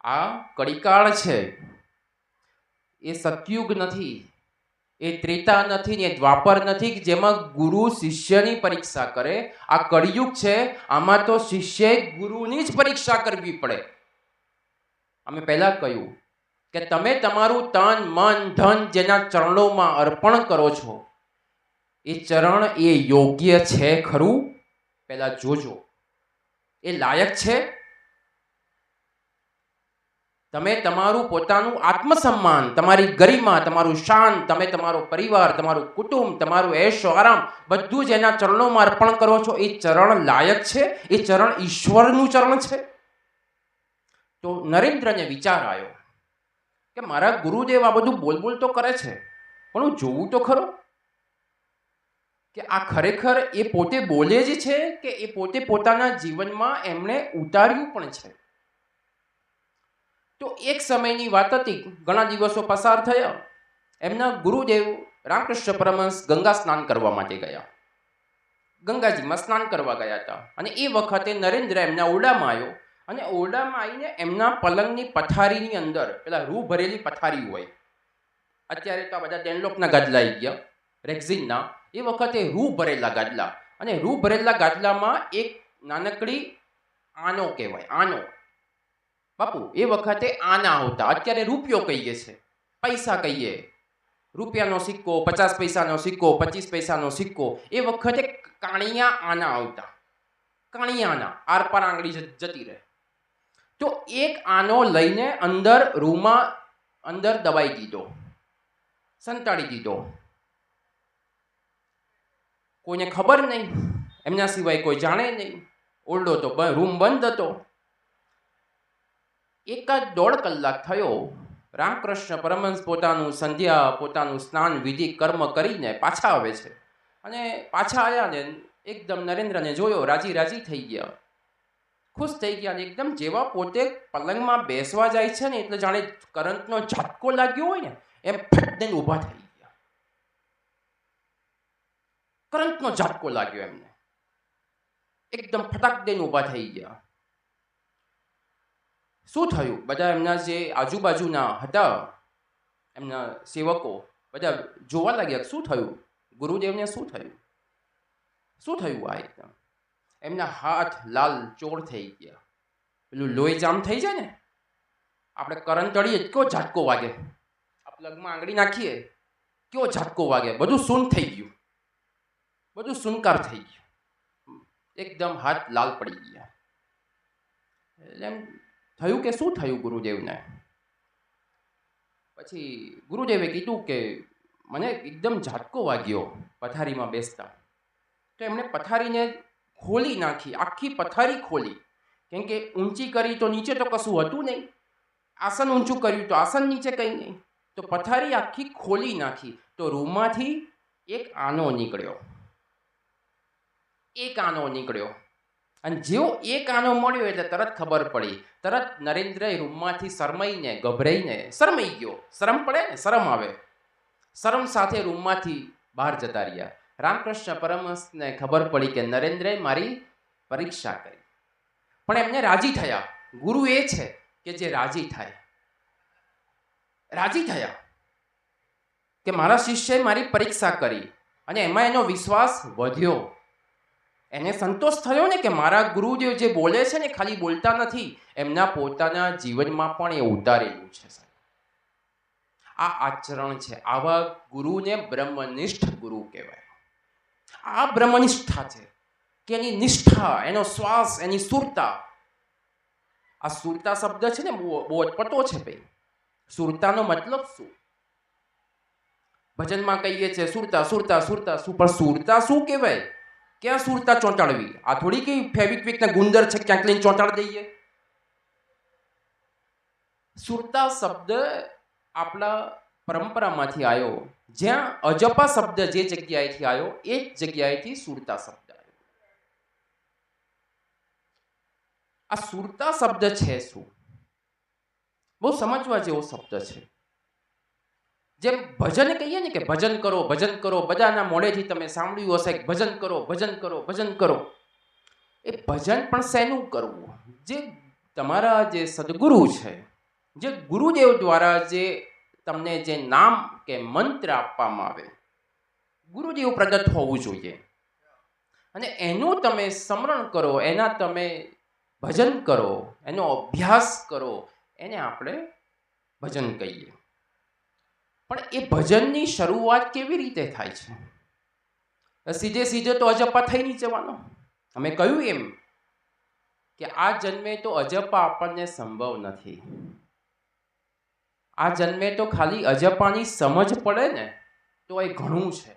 આ કળીકાળ છે, એ સતયુગ નથી. એ ત્રેતા નથી ને દ્વાપર નથી કે જેમાં ગુરુ શિષ્યની પરીક્ષા કરે. આ કળિયુગ છે, આમાં તો શિષ્યએ ગુરુની જ પરીક્ષા કરવી પડે. અમે પહેલા કહ્યું કે તમે તમારું તન મન ધન જેના ચરણોમાં અર્પણ કરો છો, એ ચરણ એ યોગ્ય છે ખરું? પહેલા જોજો, એ લાયક છે? તમે તમારું પોતાનું આત્મસન્માન, તમારી ગરિમા, તમારું શાન, તમે તમારો પરિવાર, તમારું કુટુંબ, તમારું એશો આરામ બધું જ એના ચરણોમાં અર્પણ કરો છો. એ ચરણ લાયક છે? એ ચરણ ઈશ્વરનું ચરણ છે? તો નરેન્દ્રને વિચાર આવ્યો કે મારા ગુરુદેવ આ બધું બોલ તો કરે છે, પણ હું જોવું તો ખરો કે આ ખરેખર એ પોતે બોલે જ છે કે એ પોતે પોતાના જીવનમાં એમણે ઉતાર્યું પણ છે. તો એક સમયની વાત હતી, ઘણા દિવસો પસાર થયા. એમના ગુરુદેવ રામકૃષ્ણ પરમહંસ ગંગા સ્નાન કરવા માટે ગયા. ગંગાજીમાં સ્નાન કરવા ગયા હતા અને એ વખતે નરેન્દ્ર એમના ઓરડામાં આવ્યો અને ઓરડામાં આવીને એમના પલંગની પથારીની અંદર પેલા રૂ ભરેલી પથારી હોય, અત્યારે તો આ બધા ડેનલોપના ગાદલા આવી ગયા રેક્ઝિનના, એ વખતે રૂ ભરેલા ગાદલા, અને રૂ ભરેલા ગાદલામાં એક નાનકડી આનો કહેવાય, આનો બાપુ એ વખતે આના આવતા, અત્યારે રૂપિયો કહીએ છે, પૈસા કહીએ, રૂપિયાનો સિક્કો, 50 પૈસાનો સિક્કો, 25 પૈસાનો સિક્કો, એ વખતે કાણિયા આના આવતા, કાણિયા આના આરપાર આંગળી જતી રહે. તો એક આનો લઈને અંદર રૂમાં અંદર દબાઈ દીધો, સંતાડી દીધો. કોઈને ખબર નહીં, એમના સિવાય કોઈ જાણે નહીં. ઓરડો તો રૂમ બંધ હતો. 1.5 કલાક થયો. રામકૃષ્ણ પરમહંસ પોતાનું સંધ્યા, પોતાનું સ્નાન વિધિ કર્મ કરીને પાછા આવે છે. અને પાછા આવ્યા ને એકદમ નરેન્દ્રને જોયો, રાજી રાજી થઈ ગયા, ખુશ થઈ ગયા. અને એકદમ જેવા પોતે પલંગમાં બેસવા જાય છે ને એટલે જાણે કરંટનો ઝટકો લાગ્યો હોય ને એમ ફટ દઈને ઊભા થઈ ગયા. કરંટનો ઝટકો લાગ્યો એમને, એકદમ ફટાક દઈને ઊભા થઈ ગયા. શું થયું? બધા એમના જે આજુબાજુના હતા એમના સેવકો બધા જોવા લાગ્યા, શું થયું ગુરુદેવને, શું થયું, શું થયું? આ એકદમ એમના હાથ લાલ ચોળ થઈ ગયા, પેલું લોહી જામ થઈ જાય ને, આપણે કરંટ તળીએ કયો ઝાટકો વાગે, આ પ્લગમાં આંગળી નાખીએ કયો ઝાટકો વાગે, બધું શૂન થઈ ગયું, બધું સુનકાર થઈ ગયું, એકદમ હાથ લાલ પડી ગયા. એટલે એમ થયું કે શું થયું ગુરુદેવને? પછી ગુરુદેવે કીધું કે મને એકદમ ઝાટકો વાગ્યો પથારીમાં બેસતા. તો એમણે પથારીને ખોલી નાખી, આખી પથારી ખોલી, કેમ કે ઊંચી કરી તો નીચે તો કશું હતું નહીં, આસન ઊંચું કર્યું તો આસન નીચે કંઈ નહીં, તો પથારી આખી ખોલી નાખી. તો રૂમમાંથી એક આનો નીકળ્યો, એક આનો નીકળ્યો. અને જેવો એક આનો મળ્યો એટલે તરત ખબર પડી, તરત નરેન્દ્ર રૂમમાંથી શરમાઈને ગભરાઈને શરમાઈ ગયો. શરમ પડે ને, શરમ આવે, શરમ સાથે રૂમમાંથી બહાર જતા રહ્યા. રામકૃષ્ણ પરમહંસને ખબર પડી કે નરેન્દ્રએ મારી પરીક્ષા કરી, પણ એમને રાજી થયા. ગુરુ એ છે કે જે રાજી થાય, રાજી થયા કે મારા શિષ્યએ મારી પરીક્ષા કરી, અને એમાં એનો વિશ્વાસ વધ્યો. એને સંતોષ થયો ને કે મારા ગુરુદેવ જે બોલે છે ને ખાલી બોલતા નથી, એમના પોતાના જીવનમાં પણ એ ઉતારેલું છે. આ આચરણ છે. આવા ગુરુને બ્રહ્મનિષ્ઠ ગુરુ કહેવાય. આ બ્રહ્મનિષ્ઠા છે કે એની નિષ્ઠા, એનો શ્વાસ, એની સુરતા. આ સુરતા શબ્દ છે ને બહુ અટપટો છે ભાઈ. સુરતાનો મતલબ શું? ભજનમાં કહીએ છીએ સુરતા સુરતા સુરતા, પણ સુરતા શું કહેવાય? ક્યાં સુરતા ચોંટાડવી? આ થોડી કઈ ફેવિક્વિકના ગુંદર છે ક્યાંક લઈને ચોંટાડી દઈએ. સુરતા શબ્દ આપણા પરંપરામાંથી આવ્યો. જ્યાં અજપા શબ્દ જે જગ્યાએથી આવ્યો એ જ જગ્યાએથી સુરતા શબ્દ આવ્યો. આ સુરતા શબ્દ છે શું? બહુ સમજવા જેવો શબ્દ છે. જેમ ભજન કહીએ ને કે ભજન કરો ભજન કરો, બધાના મોઢેથી તમે સાંભળ્યું હશે કે ભજન કરો ભજન કરો ભજન કરો. એ ભજન પણ શેનું કરવું? જે તમારા જે સદગુરુ છે, જે ગુરુદેવ દ્વારા જે તમને જે નામ કે મંત્ર આપવામાં આવે, ગુરુદેવ પ્રદત્ત હોવું જોઈએ, અને એનું તમે સ્મરણ કરો, એના તમે ભજન કરો, એનો અભ્યાસ કરો, એને આપણે ભજન કહીએ. પણ એ ભજનની શરૂઆત કેવી રીતે થાય છે? સીધે તો અજપા થઈ નહીં જવાનો. અમે કહ્યું એમ કે આ જન્મે તો અજપા આપણને સંભવ નથી. આ જન્મે તો ખાલી અજપાની સમજ પડે ને તો એ ઘણું છે,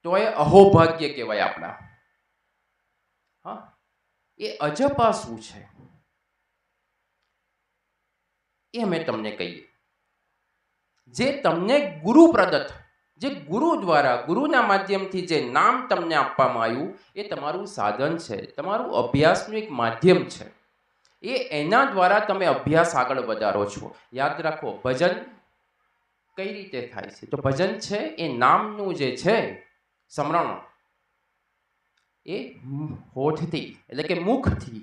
તો એ અહોભાગ્ય કહેવાય આપણા. હા, એ અજપા શું છે એ અમે તમને કહીએ. જે તમને ગુરુ પ્રદત્ત, જે ગુરુ દ્વારા, ગુરુના માધ્યમથી જે નામ તમને આપવામાં આવ્યું, એ તમારું સાધન છે, તમારું અભ્યાસનું એક માધ્યમ છે. એના દ્વારા તમે અભ્યાસ આગળ વધારો છો. યાદ રાખો, ભજન કઈ રીતે થાય છે? તો ભજન છે એ નામનું જે છે સ્મરણ, એ હોઠથી એટલે કે મુખથી,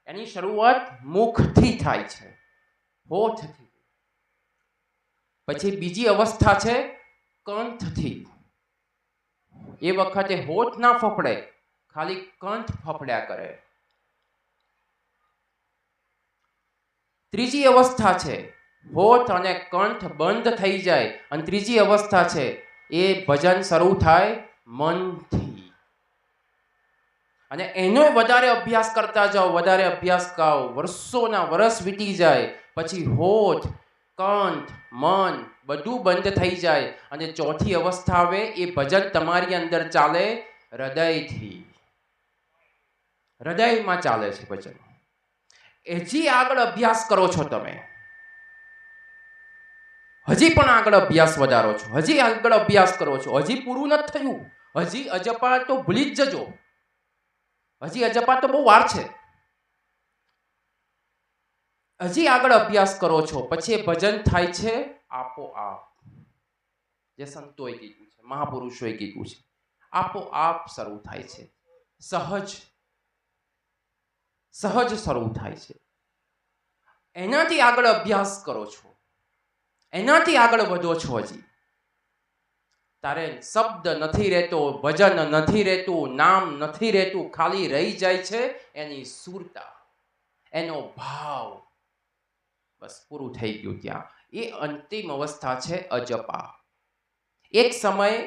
એની શરૂઆત મુખથી થાય છે, હોઠથી. પછી બીજી અવસ્થા છે કંઠથી. એ વખતે હોઠ ના ફફડે, ખાલી કંઠ ફફડ્યા કરે. ત્રીજી અવસ્થા છે હોઠ અને કંઠ બંધ થઈ જાય, અને ત્રીજી અવસ્થા છે એ ભજન શરૂ થાય મનથી. અને એનો વધારે અભ્યાસ કરતા જાઓ, વધારે અભ્યાસ કરો, વર્ષોના વર્ષ વીતી જાય, પછી હોઠ, કંઠ, મન બધું બંધ થઈ જાય, અને ચોથી અવસ્થા આવે, એ ભજન તમારી અંદર ચાલે હૃદયથી. હૃદયમાં ચાલે છે ભજન. હજી આગળ અભ્યાસ કરો છો તમે, હજી પણ આગળ અભ્યાસ વધારો છો, હજી આગળ અભ્યાસ કરો છો, હજી પૂરું નથી થયું. હજી અજપા તો ભૂલી જ જજો, હજી અજપા તો બહુ વાર છે. હજી આગળ અભ્યાસ કરો છો, પછી એ ભજન થાય છે આપોઆપ. જે સંતોએ કીધું છે, મહાપુરુષોએ કીધું છે, આપોઆપ શરૂ થાય છે, સહજ શરૂ થાય છે. એનાથી આગળ અભ્યાસ કરો છો, એનાથી આગળ વધો છો. હજી તારે શબ્દ નથી રહેતો, ભજન નથી રહેતું, નામ નથી રહેતું, ખાલી રહી જાય છે એની સુરતા, એનો ભાવ. બસ પૂરું થઈ ગયું ત્યાં. એ અંતિમ અવસ્થા છે અજપા. એક સમયે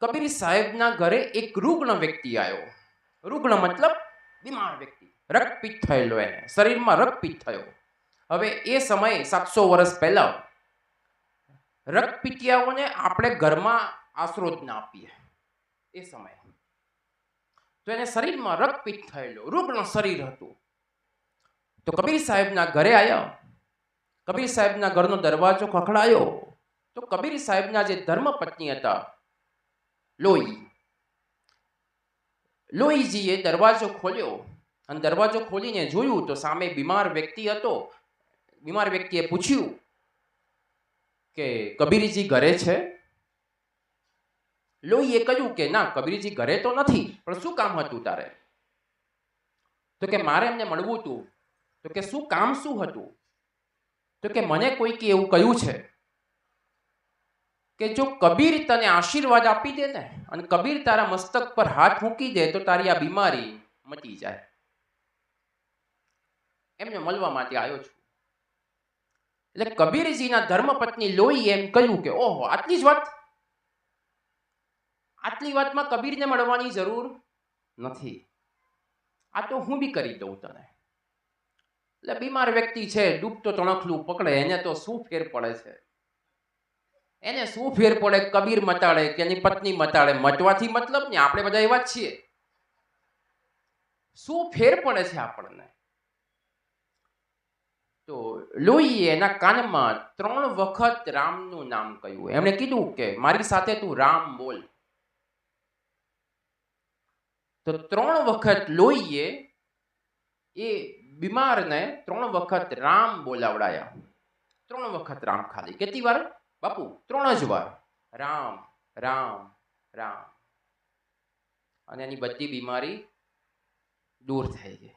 કબીર સાહેબના ઘરે એક રૂગ્ણ વ્યક્તિ આવ્યો. રૂગ્ણ મતલબ બીમાર વ્યક્તિ, રક્તપિત્ત થયેલો, એને શરીરમાં રક્તપિત્ત થયો. હવે એ સમયે 700 વર્ષ પહેલા રક્તપિત્તિયાઓને આપણે ઘરમાં આશરો જ ના આપીએ. એ સમયે તો એને શરીરમાં રક્તપિત્ત થયેલો, રૂગ્ણ શરીર હતું. તો કબીર સાહેબના ઘરે આવ્યા. કબીર સાહેબના ઘરનો દરવાજો ખખડાયો તો કબીર સાહેબના જે ધર્મપત્ની હતા લોહીજીએ દરવાજો ખોલ્યો, અને દરવાજો ખોલીને જોયું તો સામે બીમાર વ્યક્તિ હતો. બીમાર વ્યક્તિએ પૂછ્યું કે કબીરજી ઘરે છે? લોહીએ કહ્યું કે ના, કબીરજી ઘરે તો નથી, પણ શું કામ હતું તારે? તો કે મારે એમને મળવું હતું. તો કે શું કામ શું હતું? તો કે મને કોઈકે એવું કહ્યું છે કે જો કબીર તને આશીર્વાદ આપી દે ને, અને કબીર તારા મસ્તક પર હાથ મૂકી દે તો તારી આ બીમારી મટી જાય. એમને મળવા માટે આવ્યો છું. એટલે કબીરજીના ધર્મપત્ની લોહી એમ કહ્યું કે ઓહો, આટલી જ વાત? આટલી વાતમાં કબીરને મળવાની જરૂર નથી, આ તો હું બી કરી દઉં તને. એટલે બીમાર વ્યક્તિ છે, ડૂબતો તણખલું પકડે, એને તો શું ફેર પડે છે? એને શું ફેર પડે? કબીર મટાડે કે એની પત્ની મટાડે, મટવાથી મતલબ ને, આપણે બધા એવા જ છીએ. શું ફેર પડે છે આપણને? તો લોહીએ એના કાનમાં 3 વખત રામનું નામ કહ્યું. એમણે કીધું કે મારી સાથે તું રામ બોલ. તો 3 વખત લોહીએ એ બીમારને 3 વખત રામ બોલાવડાયા. 3 વખત રામ. ખાલી કેટલી વાર બાપુ? 3 જ વાર. રામ રામ રામ. અને એની બધી બીમારી દૂર થઈ ગઈ.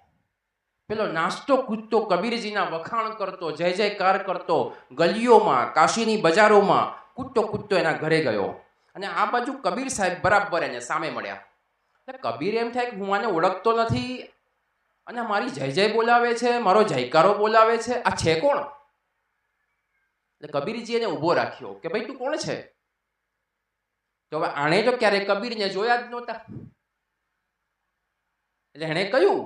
પેલો નાસ્તો કૂદતો કબીરજીના વખાણ કરતો, જય જયકાર કરતો, ગલીઓમાં, કાશીની બજારોમાં કૂદતો કૂદતો એના ઘરે ગયો. અને આ બાજુ કબીર સાહેબ બરાબર એને સામે મળ્યા. એટલે કબીર એમ થાય કે હું આને ઓળખતો નથી અને મારી જય જય બોલાવે છે, મારો જયકારો બોલાવે છે, આ છે કોણ? એટલે કબીરજી એને ઊભો રાખ્યો કે ભાઈ તું કોણ છે? તો હવે આણે તો ક્યારે કબીરને જોયા જ નહોતા. એટલે એણે કહ્યું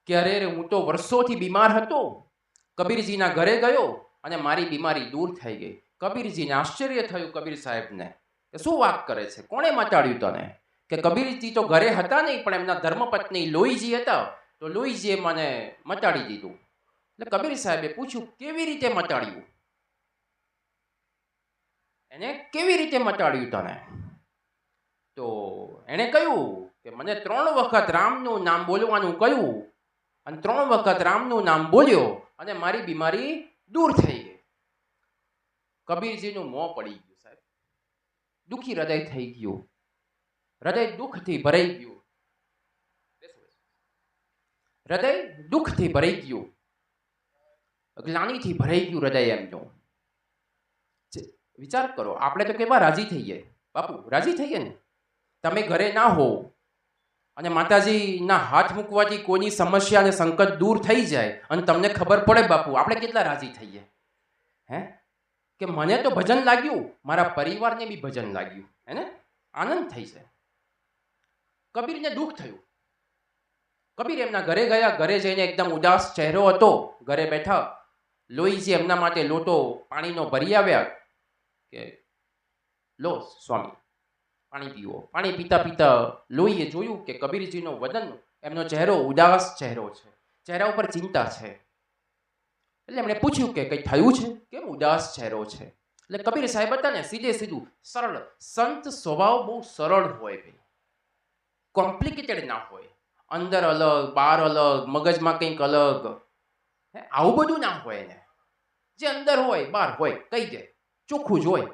કે અરે હું તો વર્ષોથી બીમાર હતો, કબીરજીના ઘરે ગયો અને મારી બીમારી દૂર થઈ ગઈ. કબીરજીને આશ્ચર્ય થયું કબીર સાહેબને કે શું વાત કરે છે, કોણે મટાડ્યું તને? કે કબીરજી તો ઘરે હતા નહીં, પણ એમના ધર્મપત્ની લોહીજી હતા, તો લોહીજીએ મને મટાડી દીધું. એટલે કબીર સાહેબે પૂછ્યું કેવી રીતે મટાડ્યું? એને કેવી રીતે મટાડ્યું તને? તો એણે કહ્યું કે મને 3 વખત રામનું નામ બોલવાનું કહ્યું અને 3 વખત રામનું નામ બોલ્યો અને મારી બીમારી દૂર થઈ ગઈ. કબીરજીનું મોં પડી ગયું સાહેબ, દુઃખી હૃદય થઈ ગયું, હૃદય દુઃખથી ભરાઈ ગયું, હૃદય દુઃખથી ભરાઈ ગયું, ગ્લાનિથી ભરાઈ ગયું હૃદય એમનું. વિચાર કરો, આપણે તો કેવા રાજી થઈએ બાપુ, રાજી થઈએ ને. તમે ઘરે ના હો અને માતાજીના હાથ મૂકવાથી કોઈની સમસ્યા અને સંકટ દૂર થઈ જાય અને તમને ખબર પડે બાપુ, આપણે કેટલા રાજી થઈએ હે, કે મને તો ભજન લાગ્યું, મારા પરિવારને બી ભજન લાગ્યું, હે ને, આનંદ થઈ જાય. કબીરને દુઃખ થયું. કબીર એમના ઘરે ગયા. ઘરે જઈને એકદમ ઉદાસ ચહેરો હતો. ઘરે બેઠા લોહીજી એમના માટે લોટો પાણીનો ભરી આવ્યા કે લો સ્વામી પાણી પીવો. પાણી પીતા પીતા લોહીએ જોયું કે કબીરજીનો વદન, એમનો ચહેરો ઉદાસ ચહેરો છે, ચહેરા ઉપર ચિંતા છે. એટલે એમણે પૂછ્યું કે કંઈ થયું છે, કેમ ઉદાસ ચહેરો છે? એટલે કબીર સાહેબ હતા ને સીધે સીધું સરળ, સંત સ્વભાવ બહુ સરળ હોય ભાઈ, કોમ્પ્લિકેટેડ ના હોય, અંદર અલગ બહાર અલગ, મગજમાં કંઈક અલગ, આવું બધું ના હોય ને. જે અંદર હોય બહાર હોય કહી દે, ચોખ્ખું જ હોય.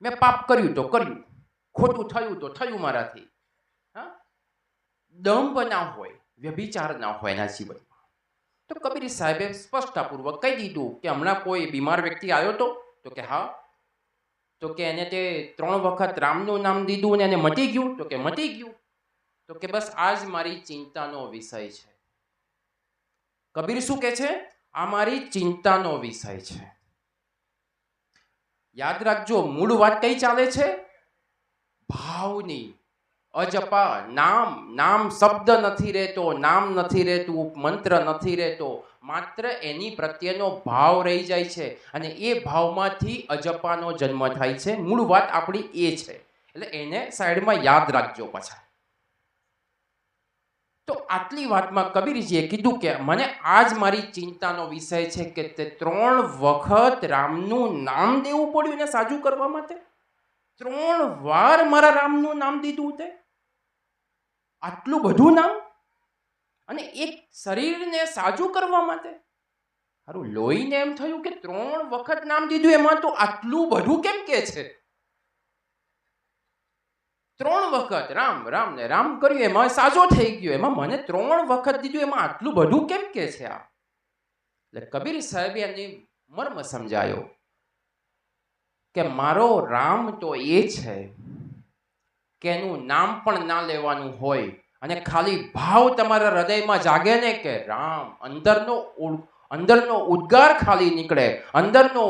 મેં પાપ કર્યું તો કર્યું, ખોટું થયું તો થયું મારાથી. હા, દંભ ના હોય, વ્યભિચાર ના હોય એના જીવનમાં. તો કબીર સાહેબે સ્પષ્ટતાપૂર્વક કહી દીધું કે હમણાં કોઈ બીમાર વ્યક્તિ આવ્યો હતો? તો કે હા. તો કે એને તે 3 વખત રામનું નામ દીધું અને એને મટી ગયું? તો કે મટી ગયું. તો કે બસ આ જ મારી ચિંતાનો વિષય છે. કબીર શું કહે છે? આ મારી ચિંતાનો વિષય છે. યાદ રાખજો, મૂળ વાત કઈ ચાલે છે? ભાવની. અજપા નામ, નામ શબ્દ નથી રહેતો, નામ નથી રહેતું, મંત્ર નથી રહેતો, માત્ર એની પ્રત્યેનો ભાવ રહી જાય છે અને એ ભાવમાંથી અજપાનો જન્મ થાય છે. મૂળ વાત આપણી એ છે. એટલે એને સાઈડમાં યાદ રાખજો પાછા. તો આટલી વાતમાં કબીરજીએ કીધું કે મને આજ મારી ચિંતાનો વિષય છે કે તે 3 વખત રામનું નામ દેવું પડ્યું એને સાજું કરવા માટે. 3 વાર મારા રામનું નામ દીધું તે, આટલું બધું નામ, અને એક શરીરને સાજું કરવા માટે. હારું, લોહીને એમ થયું કે 3 વખત નામ દીધું એમાં તો આટલું બધું કેમ કે છે? 3 વખત રામ રામ ને રામ કર્યું એમાં સાજો થઈ ગયો, એમાં મને 3 વખત દીધું એમાં આટલું બધું કેમ કે છે આ? એટલે કબીર સાહેબે એની મર્મ સમજાયો કે મારો રામ તો એ છે કે એનું નામ પણ ના લેવાનું હોય અને ખાલી ભાવ તમારા હૃદયમાં જાગે ને કે રામ, અંદરનો ઉદ્ગાર ખાલી નીકળે, અંદરનો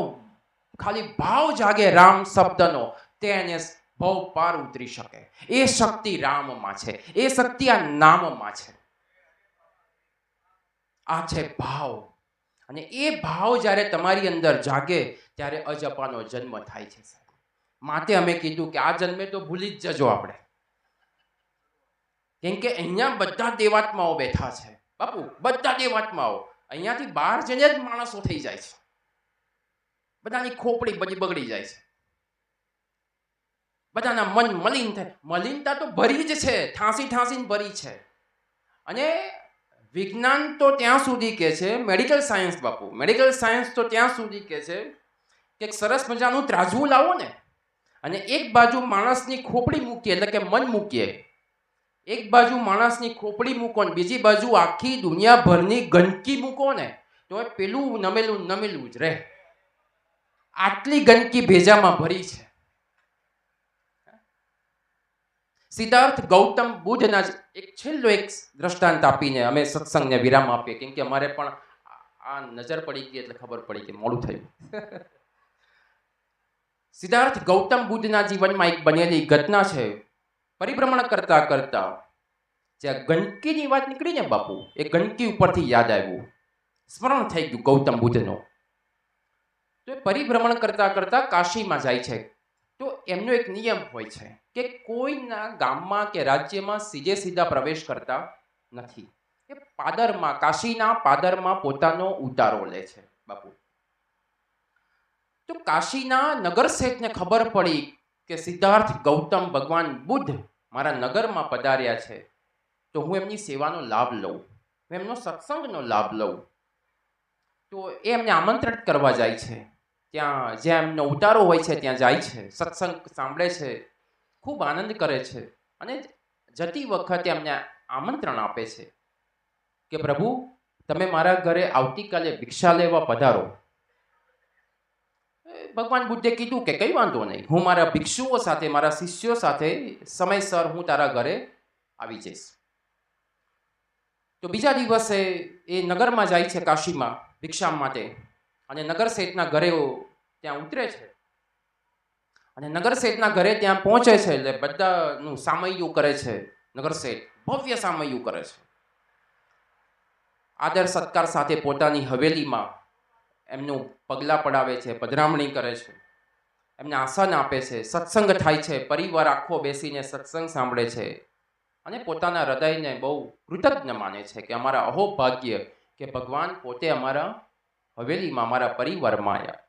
ખાલી ભાવ જાગે રામ શબ્દનો, તેને ભવ પાર ઉતરી શકે. એ શક્તિ રામમાં છે, એ શક્તિ આ નામમાં છે. આ છે ભાવ. અને એ ભાવ જ્યારે તમારી અંદર જાગે ત્યારે અજપાનો જન્મ થાય છે સાહેબ. માટે અમે કીધું કે આ જન્મે તો ભૂલી જ જજો આપણે, કેમ કે અહીંયા બધા દેવાત્માઓ બેઠા છે બાપુ, બધા દેવાત્માઓ. અહીંયાથી બહાર જઈને જ માણસો થઈ જાય છે, બધાની ખોપડી બધી બગડી જાય છે, બધાના મન મલિન થાય. મલિનતા તો ભરી જ છે, ઠાંસી ઠાંસીને ભરી છે. અને વિજ્ઞાન તો ત્યાં સુધી કે છે, મેડિકલ સાયન્સ બાપુ, મેડિકલ સાયન્સ તો ત્યાં સુધી કે છે કે સરસ મજાનું ત્રાજવું લાવો ને અને એક બાજુ માણસની ખોપડી મૂકીએ એટલે કે મન મૂકીએ, એક બાજુ માણસની ખોપડી મૂકો ને બીજી બાજુ આખી દુનિયાભરની ગંદકી મૂકો ને તો એ પેલું નમેલું નમેલું જ રહે. આટલી ગંદકી ભેજામાં ભરી છે. સિદ્ધાર્થ ગૌતમ બુદ્ધના એક છેલ્લો એક દ્રષ્ટાંત આપીને અમે સત્સંગને વિરામ આપીએ, કેમ કે અમારે પણ આ નજર પડી ગઈ એટલે ખબર પડી કે મોડું થયું. સિદ્ધાર્થ ગૌતમ બુદ્ધના જીવનમાં એક બનેલી ઘટના છે. પરિભ્રમણ કરતા કરતા જ્યાં ગંદકીની વાત નીકળી ને બાપુ, એ ગંદકી ઉપરથી યાદ આવ્યું, સ્મરણ થઈ ગયું ગૌતમ બુદ્ધનો. તો એ પરિભ્રમણ કરતા કરતા કાશીમાં જાય છે. તો એમનો એક નિયમ હોય છે કે કોઈના ગામમાં કે રાજ્યમાં સીધે સીધા પ્રવેશ કરતા નથી. એ પાદરમાં, કાશીના પાદરમાં પોતાનો ઉતારો લે છે બાપુ. તો કાશીના નગર શેઠને ખબર પડી કે સિદ્ધાર્થ ગૌતમ ભગવાન બુદ્ધ મારા નગરમાં પધાર્યા છે, તો હું એમની સેવાનો લાભ લઉં, હું એમનો સત્સંગનો લાભ લઉં. તો એ એમને આમંત્રિત કરવા જાય છે. ત્યાં જ્યાં એમનો ઉતારો હોય છે ત્યાં જાય છે, સત્સંગ સાંભળે છે, ખૂબ આનંદ કરે છે. અને જતી વખતે એમને આમંત્રણ આપે છે કે પ્રભુ તમે મારા ઘરે આવતીકાલે ભિક્ષા લેવા પધારો. ભગવાન બુદ્ધે કીધું કે કંઈ વાંધો નહીં, હું મારા ભિક્ષુઓ સાથે, મારા શિષ્યો સાથે સમયસર હું તારા ઘરે આવી જઈશ. તો બીજા દિવસે એ નગરમાં જાય છે કાશીમાં ભિક્ષા માટે, અને નગર શેઠના ઘરે ત્યાં ઉતરે છે. અને નગર શેઠના ઘરે ત્યાં પહોંચે છે એટલે બધાનું સામૈયું કરે છે. નગર શેઠ ભવ્ય સામૈયું કરે છે. આદર સત્કાર સાથે પોતાની હવેલીમાં એમનું પગલાં પડાવે છે, પધરામણી કરે છે, એમને આસન આપે છે, સત્સંગ થાય છે, પરિવાર આખો બેસીને સત્સંગ સાંભળે છે. અને પોતાના હૃદયને બહુ કૃતજ્ઞ માને છે કે અમારા અહોભાગ્ય કે ભગવાન પોતે અમારા હવેલીમાં, અમારા પરિવારમાં આવ્યા.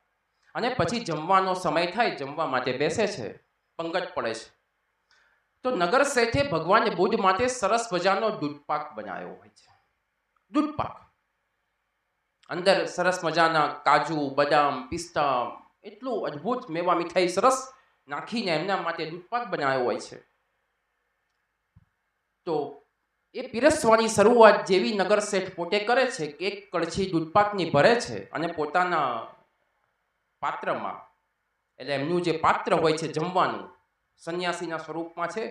અને પછી જમવાનો સમય થાય, જમવા માટે બેસે છે, પંગત પડે છે. તો નગર શેઠે ભગવાન બુદ્ધ માટે સરસ મજાનો દૂધપાક બનાવ્યો હોય છે. દૂધપાક અંદર સરસ મજાના કાજુ, બદામ, પિસ્તા, એટલું અદ્ભુત મેવા મીઠાઈ સરસ નાખીને એમના માટે દૂધપાક બનાવ્યો હોય છે. તો એ પીરસવાની શરૂઆત જેવી નગર શેઠ પોતે કરે છે કે એક કળછી દૂધપાકની ભરે છે અને પોતાના પાત્રમાં, એટલે એમનું જે પાત્ર હોય છે જમવાનું, સંન્યાસીના સ્વરૂપમાં છે,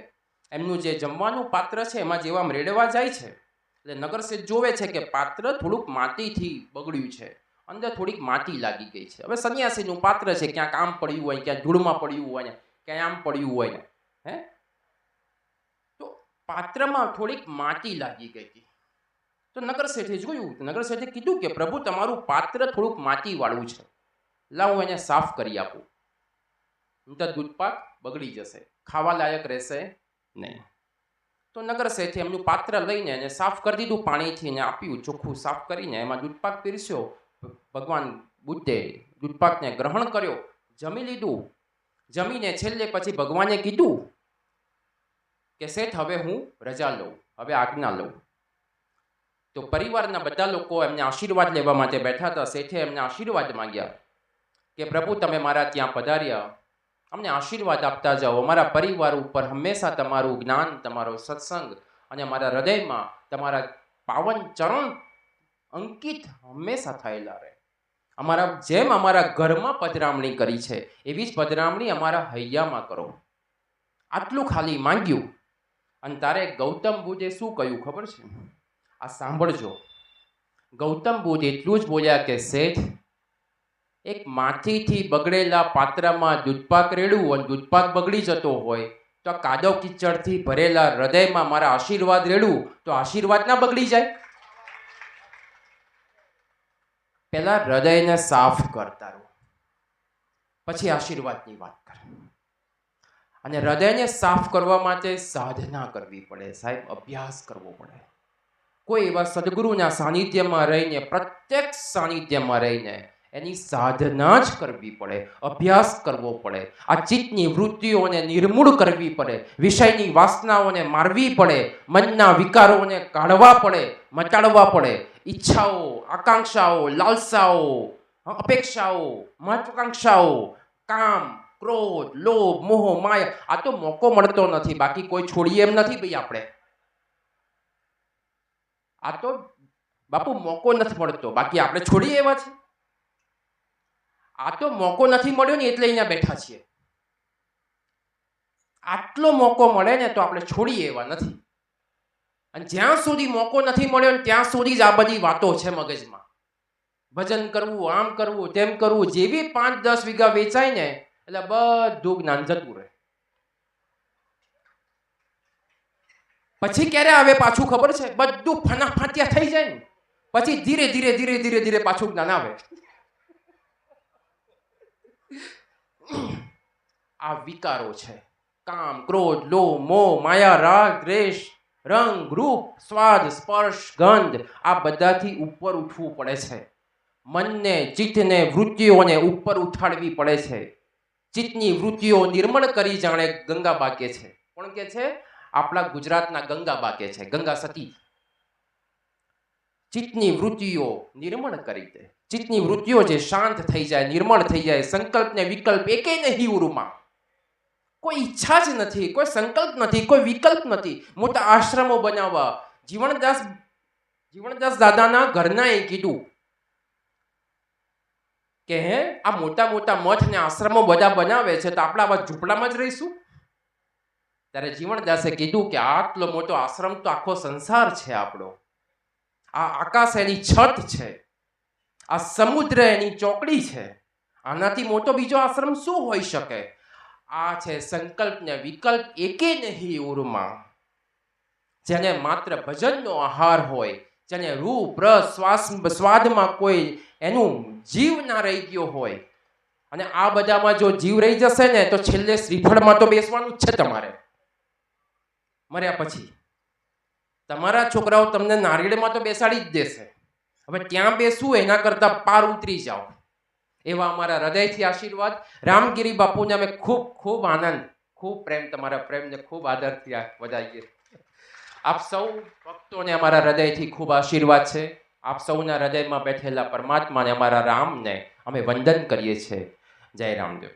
એમનું જે જમવાનું પાત્ર છે એમાં જેવા રેડવા જાય છે એટલે નગર શેઠ જોવે છે કે પાત્ર થોડુંક માટીથી બગડ્યું છે, અંદર થોડીક માટી લાગી ગઈ છે. હવે સંન્યાસીનું પાત્ર છે, ક્યાંક આમ પડ્યું હોય, ક્યાંક ધૂળમાં પડ્યું હોય ને, ક્યાંય આમ પડ્યું હોય ને, તો પાત્રમાં થોડીક માટી લાગી ગઈ હતી. તો નગર શેઠે જોયું, નગર શેઠે કીધું કે પ્રભુ તમારું પાત્ર થોડુંક માટી વાળું છે, લાવું એને સાફ કરી આપું, નહીંતર દૂધપાક બગડી જશે, ખાવા લાયક રહેશે નહીં. તો નગર શેઠે એમનું પાત્ર લઈને એને સાફ કરી દીધું, પાણીથી એને આપ્યું, ચોખ્ખું સાફ કરીને એમાં દૂધપાક પીરસ્યો. ભગવાન બુદ્ધે દૂધપાકને ગ્રહણ કર્યો, જમી લીધું. જમીને છેલ્લે પછી ભગવાને કીધું કે શેઠ હવે હું રજા લઉં, હવે આજ્ઞા લઉં. તો પરિવારના બધા લોકો એમને આશીર્વાદ લેવા માટે બેઠા હતા. શેઠે એમને આશીર્વાદ માંગ્યા કે પ્રભુ તમે મારા ત્યાં પધાર્યા, અમને આશીર્વાદ આપતા જાઓ, અમારા પરિવાર ઉપર હંમેશા તમારું જ્ઞાન, તમારો સત્સંગ અને અમારા હૃદયમાં તમારા પાવન ચરણ અંકિત હંમેશા થયેલા રહે. અમારા જેમ અમારા ઘરમાં પધરામણી કરી છે એવી જ પધરામણી અમારા હૈયામાં કરો. આટલું ખાલી માંગ્યું. અને તારે ગૌતમ બુદ્ધે શું કહ્યું ખબર છે? આ સાંભળજો. ગૌતમ બુદ્ધ એટલું જ બોલ્યા કે શેઠ, એક માટીથી બગડેલા પાત્રમાં દૂધપાક રેડવું અને દૂધપાક બગડી જતો હોય તો આ કાદવ કિચડથી ભરેલા હૃદયમાં મારા આશીર્વાદ રેડવું તો આશીર્વાદ ના બગડી જાય? પહેલા હૃદયને સાફ કરતા રહો, પછી આશીર્વાદની વાત કર. અને હૃદયને સાફ કરવા માટે સાધના કરવી પડે સાહેબ, અભ્યાસ કરવો પડે. કોઈ એવા સદગુરુના સાનિધ્યમાં રહીને, પ્રત્યક્ષ સાનિધ્યમાં રહીને એની સાધના જ કરવી પડે, અભ્યાસ કરવો પડે. આ ચિત્તની વૃત્તિઓને નિર્મૂળ કરવી પડે, વિષયની વાસનાઓને મારવી પડે, મનના વિકારોને કાઢવા પડે, મટાડવા પડે. ઈચ્છાઓ, આકાંક્ષાઓ, લાલસાઓ, અપેક્ષાઓ, મહત્વાકાંક્ષાઓ, કામ, ક્રોધ, લોભ, મોહ, માયા, આ તો મોકો મળતો નથી, બાકી કોઈ છોડીએ એમ નથી ભાઈ આપણે. આ તો બાપુ મોકો નથી મળતો, બાકી આપણે છોડી એવા છે. આ તો મોકો નથી મળ્યો ને એટલે અહીંયા બેઠા છીએ. આટલો મોકો મળે ને તો આપણે છોડી એવા નથી. અને જ્યાં સુધી મોકો નથી મળ્યો ને ત્યાં સુધી જ આ બધી વાતો છે મગજમાં. ભજન કરવું, આમ કરવું, તેમ કરવું. જેવી 5-10 વીઘા વેચાય ને એટલે બધું જ્ઞાન જતું રહે. પછી ક્યારે આવે પાછું ખબર છે? બધું ફાંત્યા થઈ જાય ને પછી ધીરે ધીરે ધીરે ધીરે ધીરે પાછું જ્ઞાન આવે. આ વિકારો છે. કામ, ક્રોધ, લોભ, મોહ, માયા, રાગ, દ્વેષ, રંગ, રૂપ, સ્વાદ, સ્પર્શ, ગંધ, આ બધાથી ઉપર ઉઠવું પડે છે. મનને, ચિત્તને, વૃત્તિઓને ઉપર ઉઠાડવી પડે છે. ચિત્તની વૃત્તિઓ નિર્મળ કરી જાણે ગંગાબા કે છે. કોણ કે છે? આપણા ગુજરાતના ગંગાબા કે છે, ગંગા સતી. ચિત્તની વૃત્તિઓ નિર્મળ કરી દે. ચિત્તની વૃત્તિઓ જે શાંત થઈ જાય, નિર્મળ થઈ જાય, સંકલ્પ ને વિકલ્પ એકેય નહીં ઉરુમાં. કોઈ ઈચ્છા જ નથી, કોઈ સંકલ્પ નથી, કોઈ વિકલ્પ નથી. મોટા આશ્રમો બનાવવા જીવણદાસ દાદાના ઘરનાએ કીધું કે આ મોટા મોટા મઠ ને આશ્રમો બધા બનાવે છે તો આપણે આવા ઝૂંપડામાં જ રહીશું. ત્યારે જીવણદાસે કીધું કે આટલો મોટો આશ્રમ તો આખો સંસાર છે આપણો. આ આકાશ એની છત છે, આ સમુદ્ર એની ચોકડી છે. આનાથી મોટો બીજો આશ્રમ શું હોઈ શકે? આ છે સંકલ્પ ને વિકલ્પ એકે નહીં ઉરમાં. જેને માત્ર ભજનનો આહાર હોય, જેને રૂપ, રસ, સ્વાદમાં કોઈ એનું જીવ ના રહી ગયો હોય. અને આ બધામાં જો જીવ રહી જશે ને તો છેલ્લે શ્રીફળમાં તો બેસવાનું જ છે તમારે. મર્યા પછી તમારા છોકરાઓ તમને નારિયેળમાં તો બેસાડી જ દેશે. હવે ત્યાં બેસવું એના કરતા પાર ઉતરી જાઓ. એવા અમારા હૃદયથી આશીર્વાદ. રામગીરી બાપુને અમે ખૂબ ખૂબ આનંદ, ખૂબ પ્રેમ, તમારા પ્રેમને ખૂબ આદરથી વધાવીએ. આપ સૌ ભક્તોને અમારા હૃદયથી ખૂબ આશીર્વાદ છે. આપ સૌના હૃદયમાં બેઠેલા પરમાત્માને, અમારા રામને અમે વંદન કરીએ છીએ. જય રામદેવ.